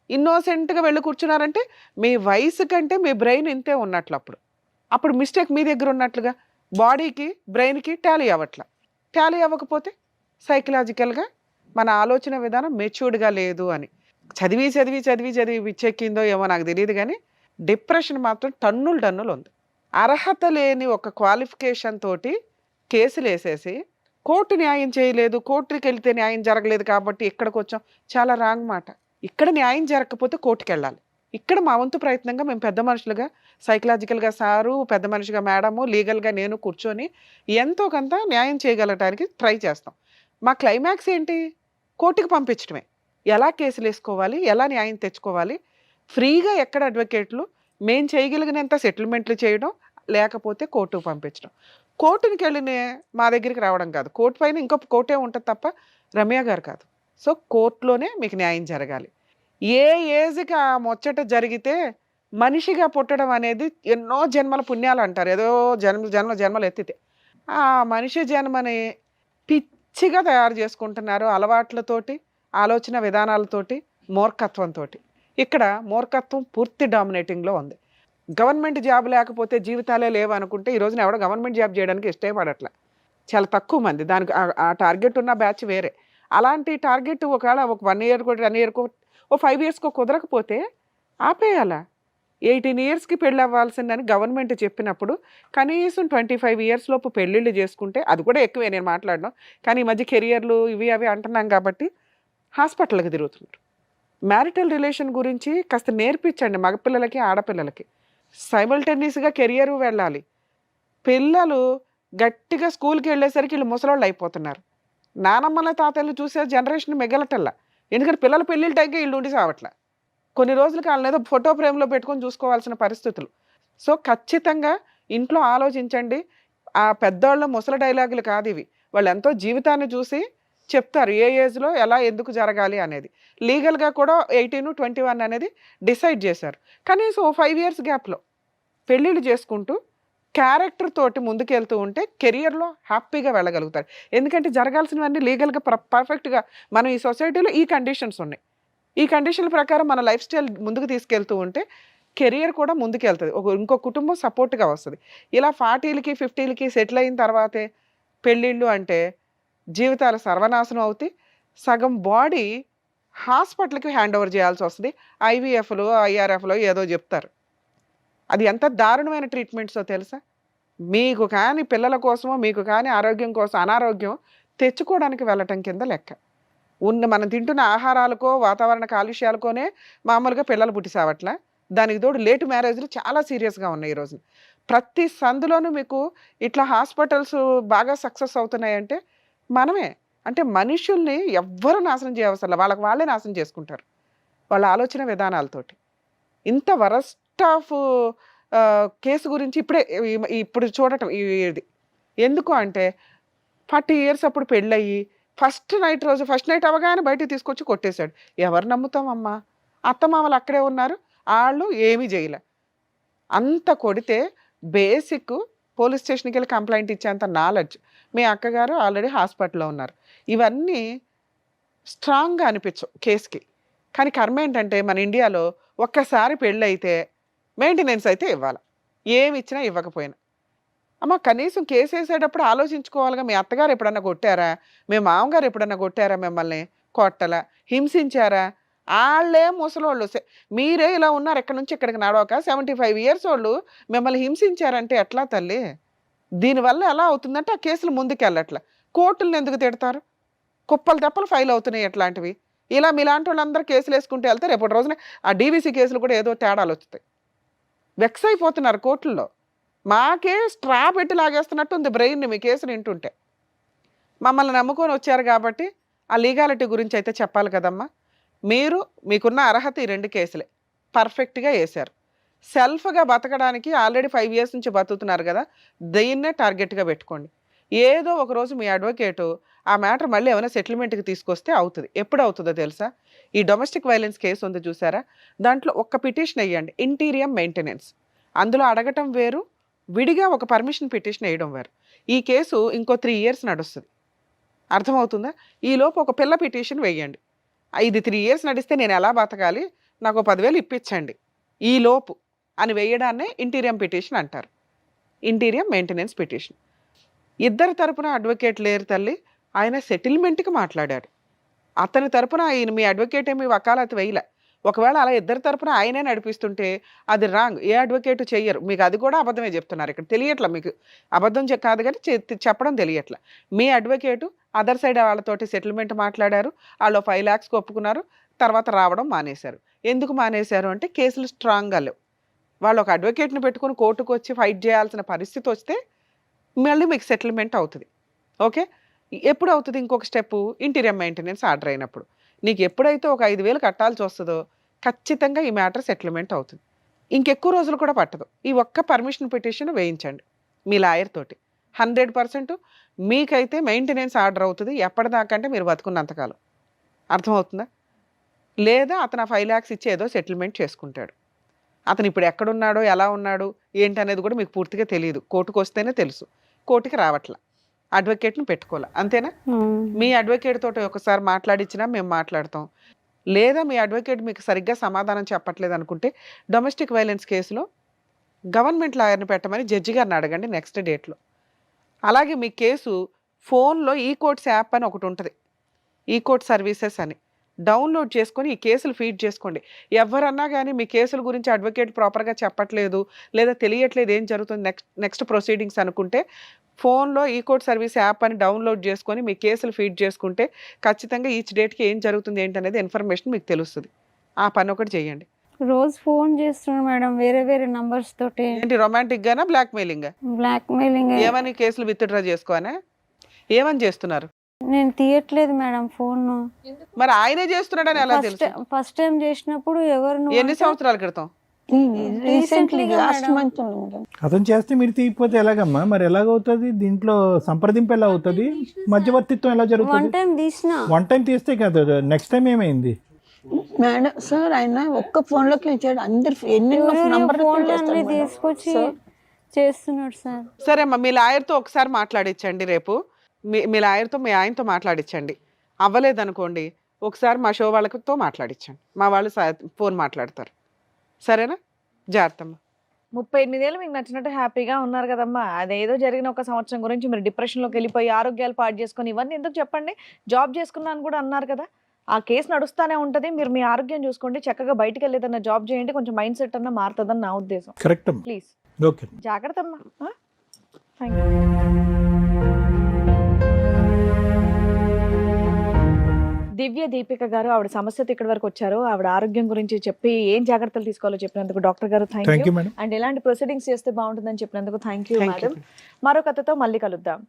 S2: ఇన్నోసెంట్గా వెళ్ళి కూర్చున్నారంటే మీ వయసు కంటే మీ బ్రెయిన్ ఇంతే ఉన్నట్లు. అప్పుడు మిస్టేక్ మీ దగ్గర ఉన్నట్లుగా, బాడీకి బ్రెయిన్కి టాలీ అవ్వట్ల. టాలీ అవ్వకపోతే సైకలాజికల్గా మన ఆలోచన విధానం మెచ్యూర్డ్గా లేదు అని. చదివి చదివి చదివి చదివి పిచ్చెక్కిందో ఏమో నాకు తెలియదు కానీ డిప్రెషన్ మాత్రం టన్నులు ఉంది. అర్హత లేని ఒక క్వాలిఫికేషన్ తోటి కేసులు వేసేసి కోర్టు న్యాయం చేయలేదు, కోర్టుకి వెళ్తే న్యాయం జరగలేదు కాబట్టి ఇక్కడికి వచ్చాం. చాలా రాంగ్ మాట. ఇక్కడ న్యాయం జరగకపోతే కోర్టుకి వెళ్ళాలి. ఇక్కడ మా వంతు ప్రయత్నంగా మేము పెద్ద మనుషులుగా, సైకలాజికల్గా సారు, పెద్ద మనిషిగా మేడము, లీగల్గా నేను కూర్చొని ఎంతో కొంత న్యాయం చేయగలగడానికి ట్రై చేస్తాం. మా క్లైమాక్స్ ఏంటి? కోర్టుకి పంపించడమే. ఎలా కేసులు వేసుకోవాలి, ఎలా న్యాయం తెచ్చుకోవాలి, ఫ్రీగా ఎక్కడ అడ్వకేట్లు, మేము చేయగలిగినంత సెటిల్మెంట్లు చేయడం, లేకపోతే కోర్టుకు పంపించడం. కోర్టునికి వెళ్ళిన మా దగ్గరికి రావడం కాదు, కోర్టు పైన ఇంకొక కోర్టే ఉంటుంది తప్ప రమ్య గారు కాదు. సో కోర్టులోనే మీకు న్యాయం జరగాలి. ఏ ఏజ్కి ఆ ముచ్చట జరిగితే మనిషిగా పుట్టడం అనేది ఎన్నో జన్మల పుణ్యాలు అంటారు, ఏదో జన్మలు ఎత్తితే ఆ మనిషి జన్మని పిచ్చిగా తయారు చేసుకుంటున్నారు అలవాట్లతోటి, ఆలోచన విధానాలతోటి, మూర్ఖత్వంతో. ఇక్కడ మూర్ఖత్వం పూర్తి డామినేటింగ్లో ఉంది. గవర్నమెంట్ జాబ్ లేకపోతే జీవితాలే లేవు అనుకుంటే ఈ రోజున ఎవడో గవర్నమెంట్ జాబ్ చేయడానికి ఇష్టపడట్లే, చాలా తక్కువ మంది. దానికి ఆ టార్గెట్ ఉన్న బ్యాచ్ వేరే. అలాంటి టార్గెట్ ఒకవేళ ఒక 1 ఇయర్ 10 ఇయర్కో ఓ 5 ఇయర్స్కో కుదరకపోతే ఆపేయాలా. 18 ఇయర్స్కి పెళ్ళి అవ్వాల్సిందని గవర్నమెంట్ చెప్పినప్పుడు కనీసం 25 ఇయర్స్ లోపు పెళ్ళిళ్ళు చేసుకుంటే, అది కూడా ఎక్కువే నేను మాట్లాడడం, కానీ ఈ మధ్య కెరియర్లు ఇవి అవి అంటున్నాం కాబట్టి హాస్పిటల్కి తిరుగుతున్నారు. మ్యారిటల్ రిలేషన్ గురించి కాస్త నేర్పించండి మగపిల్లలకి, ఆడపిల్లలకి. సైమల్టేనియస్గా కెరియర్ వెళ్ళాలి. పిల్లలు గట్టిగా స్కూల్కి వెళ్ళేసరికి వీళ్ళు ముసలోళ్ళు అయిపోతున్నారు. నానమ్మల తాతలు చూసే జనరేషన్ మిగలటల్లా, ఎందుకంటే పిల్లల పెళ్ళిళ్ళ టైంకి వీళ్ళు ఉండి సావట్లా. కొన్ని రోజులకి వాళ్ళని ఏదో ఫోటో ఫ్రేమ్లో పెట్టుకొని చూసుకోవాల్సిన పరిస్థితులు. సో ఖచ్చితంగా ఇంట్లో ఆలోచించండి. ఆ పెద్దవాళ్ళ ముసలి డైలాగులు కాదు ఇవి, వాళ్ళు ఎంతో జీవితాన్ని చూసి చెప్తారు ఏ ఏజ్లో ఎలా ఎందుకు జరగాలి అనేది. లీగల్గా కూడా 18, 21 అనేది డిసైడ్ చేశారు. కనీసం 5 ఇయర్స్ గ్యాప్లో పెళ్ళిళ్ళు చేసుకుంటూ క్యారెక్టర్ తోటి ముందుకెళ్తూ ఉంటే కెరియర్లో హ్యాపీగా వెళ్ళగలుగుతారు. ఎందుకంటే జరగాల్సినవన్నీ లీగల్గా పర్ఫెక్ట్గా మనం ఈ సొసైటీలో ఈ కండిషన్స్ ఉన్నాయి. ఈ కండిషన్ల ప్రకారం మన లైఫ్ స్టైల్ ముందుకు తీసుకెళ్తూ ఉంటే కెరియర్ కూడా ముందుకెళ్తుంది, ఇంకో కుటుంబం సపోర్ట్గా వస్తుంది. ఇలా 40లకి 50లకి సెటిల్ అయిన తర్వాతే పెళ్ళిళ్ళు అంటే జీవితాలు సర్వనాశనం అవుతాయి. సగం బాడీ హాస్పిటల్కి హ్యాండ్ ఓవర్ చేయాల్సి వస్తుంది. IVFలో IRFలో ఏదో చెప్తారు. అది ఎంత దారుణమైన ట్రీట్మెంట్సో తెలుసా. మీకు కానీ పిల్లల కోసమో, మీకు కానీ ఆరోగ్యం కోసం అనారోగ్యం తెచ్చుకోవడానికి వెళ్ళటం కింద లెక్క. మనం తింటున్న ఆహారాలకో, వాతావరణ కాలుష్యాలకోనే మామూలుగా పిల్లలు పుట్టిసావట్లా. దానికి తోడు లేటు మ్యారేజ్లు చాలా సీరియస్గా ఉన్నాయి ఈరోజు. ప్రతి సందులోనూ మీకు ఇట్లా హాస్పిటల్స్ బాగా సక్సెస్ అవుతున్నాయంటే మనమే. అంటే మనుషుల్ని ఎవ్వరూ నాశనం చేయవసరం, వాళ్ళకి వాళ్ళే నాశనం చేసుకుంటారు వాళ్ళ ఆలోచన విధానాలతోటి. ఇంత వరస్ట్ ఆఫ్ కేసు గురించి ఇప్పుడు చూడటం ఇది ఎందుకు అంటే 40 ఇయర్స్ అప్పుడు పెళ్ళయ్యి ఫస్ట్ నైట్ అవగానే బయటకు తీసుకొచ్చి కొట్టేశాడు. ఎవరు నమ్ముతామమ్మా? అత్తమామలు అక్కడే ఉన్నారు, వాళ్ళు ఏమీ చేయలే. అంత కొడితే బేసిక్ పోలీస్ స్టేషన్కి వెళ్ళి కంప్లైంట్ ఇచ్చేంత నాలెడ్జ్. మీ అక్కగారు ఆల్రెడీ హాస్పిటల్లో ఉన్నారు. ఇవన్నీ స్ట్రాంగ్గా అనిపించవు కేసుకి. కానీ కర్మ ఏంటంటే మన ఇండియాలో ఒక్కసారి పెళ్ళి అయితే మెయింటెనెన్స్ అయితే ఇవ్వాలి, ఏమి ఇచ్చినా ఇవ్వకపోయినా. అమ్మ కనీసం కేసు వేసేటప్పుడు ఆలోచించుకోవాలిగా. మీ అత్తగారు ఎప్పుడన్నా కొట్టారా, మీ మామగారు ఎప్పుడన్నా కొట్టారా, మిమ్మల్ని కొట్టలా, హింసించారా? వాళ్ళే ముసలోళ్ళు, మీరే ఇలా ఉన్నారు ఎక్కడి నుంచి ఇక్కడికి నడవక 75 ఇయర్స్ వాళ్ళు మిమ్మల్ని హింసించారంటే ఎట్లా తల్లి? దీనివల్ల ఎలా అవుతుందంటే ఆ కేసులు ముందుకు వెళ్ళట్లా. కోర్టులను ఎందుకు తిడతారు? కుప్పలు తెప్పలు ఫైల్ అవుతున్నాయి ఎట్లాంటివి. ఇలా మీలాంటి వాళ్ళందరూ కేసులు వేసుకుంటూ వెళ్తే రేపటి రోజున ఆ DVC కేసులు కూడా ఏదో తేడాలు వస్తాయి. వెక్స్ అయిపోతున్నారు కోర్టుల్లో. మాకే స్ట్రా పెట్టి లాగేస్తున్నట్టు ఉంది బ్రెయిన్ని మీ కేసులు వింటుంటే. మమ్మల్ని నమ్ముకొని వచ్చారు కాబట్టి ఆ లీగాలిటీ గురించి అయితే చెప్పాలి కదమ్మా. మీకున్న అర్హత ఈ 2 కేసులే పర్ఫెక్ట్గా వేశారు. సెల్ఫ్గా బతకడానికి ఆల్రెడీ 5 years నుంచి బతుకుతున్నారు కదా, దీన్నే టార్గెట్గా పెట్టుకోండి. ఏదో ఒక రోజు మీ అడ్వకేటు ఆ మ్యాటర్ మళ్ళీ ఏమైనా సెటిల్మెంట్కి తీసుకొస్తే అవుతుంది. ఎప్పుడు అవుతుందో తెలుసా? ఈ డొమెస్టిక్ వైలెన్స్ కేసు ఉంది చూసారా, దాంట్లో ఒక్క పిటిషన్ వేయండి, ఇంటీరియం మెయింటెనెన్స్. అందులో అడగటం వేరు, విడిగా ఒక పర్మిషన్ పిటిషన్ వేయడం వేరు. ఈ కేసు ఇంకో 3 years నడుస్తుంది. అర్థమవుతుందా? ఈలోపు ఒక పిల్ల పిటిషన్ వేయండి, ఇది 3 years నడిస్తే నేను ఎలా బతకాలి, నాకు 10,000 ఇప్పించండి ఈలోపు అని వేయడాన్నే ఇంటీరియం పిటిషన్ అంటారు, ఇంటీరియం మెయింటెనెన్స్ పిటిషన్. ఇద్దరు తరపున అడ్వకేట్ లేరు తల్లి, ఆయన సెటిల్మెంట్కి మాట్లాడాడు. అతని తరపున ఆయన మీ అడ్వకేట్ ఏమి వకాలత్ వేయలే. ఒకవేళ అలా ఇద్దరు తరపున ఆయనే నడిపిస్తుంటే అది రాంగ్, ఏ అడ్వకేట్ చెయ్యరు. మీకు అది కూడా అబద్ధమే చెప్తున్నారు, ఇక్కడ తెలియట్లా మీకు. అబద్ధం కాదు కానీ చెప్పడం తెలియట్లా. మీ అడ్వకేటు అదర్ సైడ్ వాళ్ళతోటి సెటిల్మెంట్ మాట్లాడారు, వాళ్ళు 5 lakhs ఒప్పుకున్నారు, తర్వాత రావడం మానేశారు. ఎందుకు మానేశారు అంటే కేసులు స్ట్రాంగ్గా లేవు. వాళ్ళు ఒక అడ్వకేట్ని పెట్టుకుని కోర్టుకు వచ్చి ఫైట్ చేయాల్సిన పరిస్థితి వస్తే మళ్ళీ మీకు సెటిల్మెంట్ అవుతుంది. ఓకే, ఎప్పుడు అవుతుంది? ఇంకొక స్టెప్ ఇంటీరియం మెయింటెనెన్స్ ఆర్డర్ అయినప్పుడు. నీకు ఎప్పుడైతే ఒక 5,000 కట్టాల్సి వస్తుందో ఖచ్చితంగా ఈ మ్యాటర్ సెటిల్మెంట్ అవుతుంది. ఇంకెక్కువ రోజులు కూడా పట్టదు. ఈ ఒక్క పర్మిషన్ పిటిషన్ వేయించండి మీ లాయర్ తోటి, 100% మీకైతే మెయింటెనెన్స్ ఆర్డర్ అవుతుంది. ఎప్పటిదాకా అంటే మీరు బతుకున్నంతకాలం. అర్థమవుతుందా? లేదా అతను 5 lakhs ఇచ్చి ఏదో సెటిల్మెంట్ చేసుకుంటాడు. అతను ఇప్పుడు ఎక్కడున్నాడో, ఎలా ఉన్నాడు, ఏంటనేది కూడా మీకు పూర్తిగా తెలియదు. కోర్టుకు వస్తేనే తెలుసు, కోర్టుకి రావట్లా, అడ్వకేట్ని పెట్టుకోవాలి. అంతేనా? మీ అడ్వకేట్ తోటి ఒకసారి మాట్లాడించినా మేము మాట్లాడతాం. లేదా మీ అడ్వకేట్ మీకు సరిగ్గా సమాధానం చెప్పట్లేదు అనుకుంటే డొమెస్టిక్ వైలెన్స్ కేసులో గవర్నమెంట్ లాయర్ని పెట్టమని జడ్జి గారిని అడగండి నెక్స్ట్ డేట్లో. అలాగే మీ కేసు ఫోన్లో ఈ కోర్ట్స్ యాప్ అని ఒకటి ఉంటుంది, ఈ కోర్ట్ సర్వీసెస్ అని డౌన్లోడ్ చేసుకొని ఈ కేసులు ఫీడ్ చేసుకోండి. ఎవరన్నా కానీ మీ కేసుల గురించి అడ్వకేట్ ప్రాపర్గా చెప్పట్లేదు, లేదా తెలియట్లేదు ఏం జరుగుతుంది నెక్స్ట్ ప్రొసీడింగ్స్ అనుకుంటే ఫోన్లో ఈ కోర్ట్ సర్వీస్ యాప్ అని డౌన్లోడ్ చేసుకొని మీ కేసులు ఫీడ్ చేసుకుంటే ఖచ్చితంగా ఈచ్ డేట్కి ఏం జరుగుతుంది ఏంటనేది ఇన్ఫర్మేషన్ మీకు తెలుస్తుంది. ఆ పని ఒకటి చేయండి.
S5: రోజు ఫోన్ చేస్తున్నాడు మేడం, వేరే వేరే నంబర్స్ తోటి.
S2: ఏంటి, రొమాంటిక్ గానా బ్లాక్ మెయిలింగ్?
S5: Blackmailing.
S2: ఏమని కేసులు విత్డ్రా చేసుకోవాలా, ఏమని చేస్తున్నారు?
S5: నేను తీయట్లేదు మేడం ఫోన్.
S2: మరి ఆయనే చేస్తున్నాడని ఎలా తెలుసు?
S5: ఫస్ట్ టైం చేసినప్పుడు ఎవరు
S2: ఎన్ని సంవత్సరాల క్రితం?
S4: Recently
S5: Recently
S4: last
S5: madam.
S4: Month
S3: అతను చేస్తే మీరు తీయకపోతే ఎలాగమ్మా? మరి ఎలాగవుతుంది? దీంట్లో సంప్రదింపు ఎలా అవుతుంది? మధ్యవర్తిత్వం ఎలా
S5: 1
S3: జరుగుతుంది?
S5: time తీసిన.
S3: 1 time తీస్తే కదా, నెక్స్ట్ టైం ఏమైంది?
S4: మేడం సార్ ఆయన ఒక్క ఫోన్ లోకి ఇచ్చాడు, అందరు ఎన్నెన్నో నంబర్
S5: ఫోన్లు అన్ని తీసుకొచ్చి చేస్తున్నాడు సార్.
S2: సరే అమ్మా, మీ లాయర్తో ఒకసారి మాట్లాడించండి రేపు. మీ లాయర్తో మీ ఆయనతో మాట్లాడించండి. అవ్వలేదనుకోండి ఒకసారి మా షో వాళ్ళతో మాట్లాడించండి, మా వాళ్ళు ఫోన్ మాట్లాడతారు. సరేనా? జాగ్రత్తమ్మా.
S1: 38 ఏళ్ళు మీకు నచ్చినట్టు హ్యాపీగా ఉన్నారు కదమ్మా. అదేదో జరిగిన ఒక సంవత్సరం గురించి మీరు డిప్రెషన్లోకి వెళ్ళిపోయి ఆరోగ్యాలు పాడు చేసుకొని ఇవన్నీ ఎందుకు చెప్పండి? జాబ్ చేసుకున్నాను కూడా అన్నారు కదా, ఆ కేసు నడుస్తూనే ఉంటుంది. మీరు మీ ఆరోగ్యం చూసుకోండి, చక్కగా బయటికి వెళ్ళి ఏదన్నా జాబ్ చేయండి, కొంచెం మైండ్ సెట్ అన్న మారుతుందని నా ఉద్దేశం.
S3: కరెక్ట్ అమ్మా.
S1: ప్లీజ్
S3: ఓకే,
S1: జాగ్రత్త అమ్మా. Thank you. దివ్య దీపిక గారు ఆవిడ సమస్యతో ఇక్కడి వరకు వచ్చారు. ఆవిడ ఆరోగ్యం గురించి చెప్పి ఏం జాగ్రత్తలు తీసుకోవాలో చెప్పినందుకు డాక్టర్ గారు thank
S3: thank
S1: you.
S3: You madam.
S1: And ఎలాంటి ప్రొసీడింగ్స్ చేస్తే బాగుంటుందని చెప్పినందుకు thank you
S2: Thank you.
S1: Madam. మరో కథతో మళ్ళీ కలుద్దాం.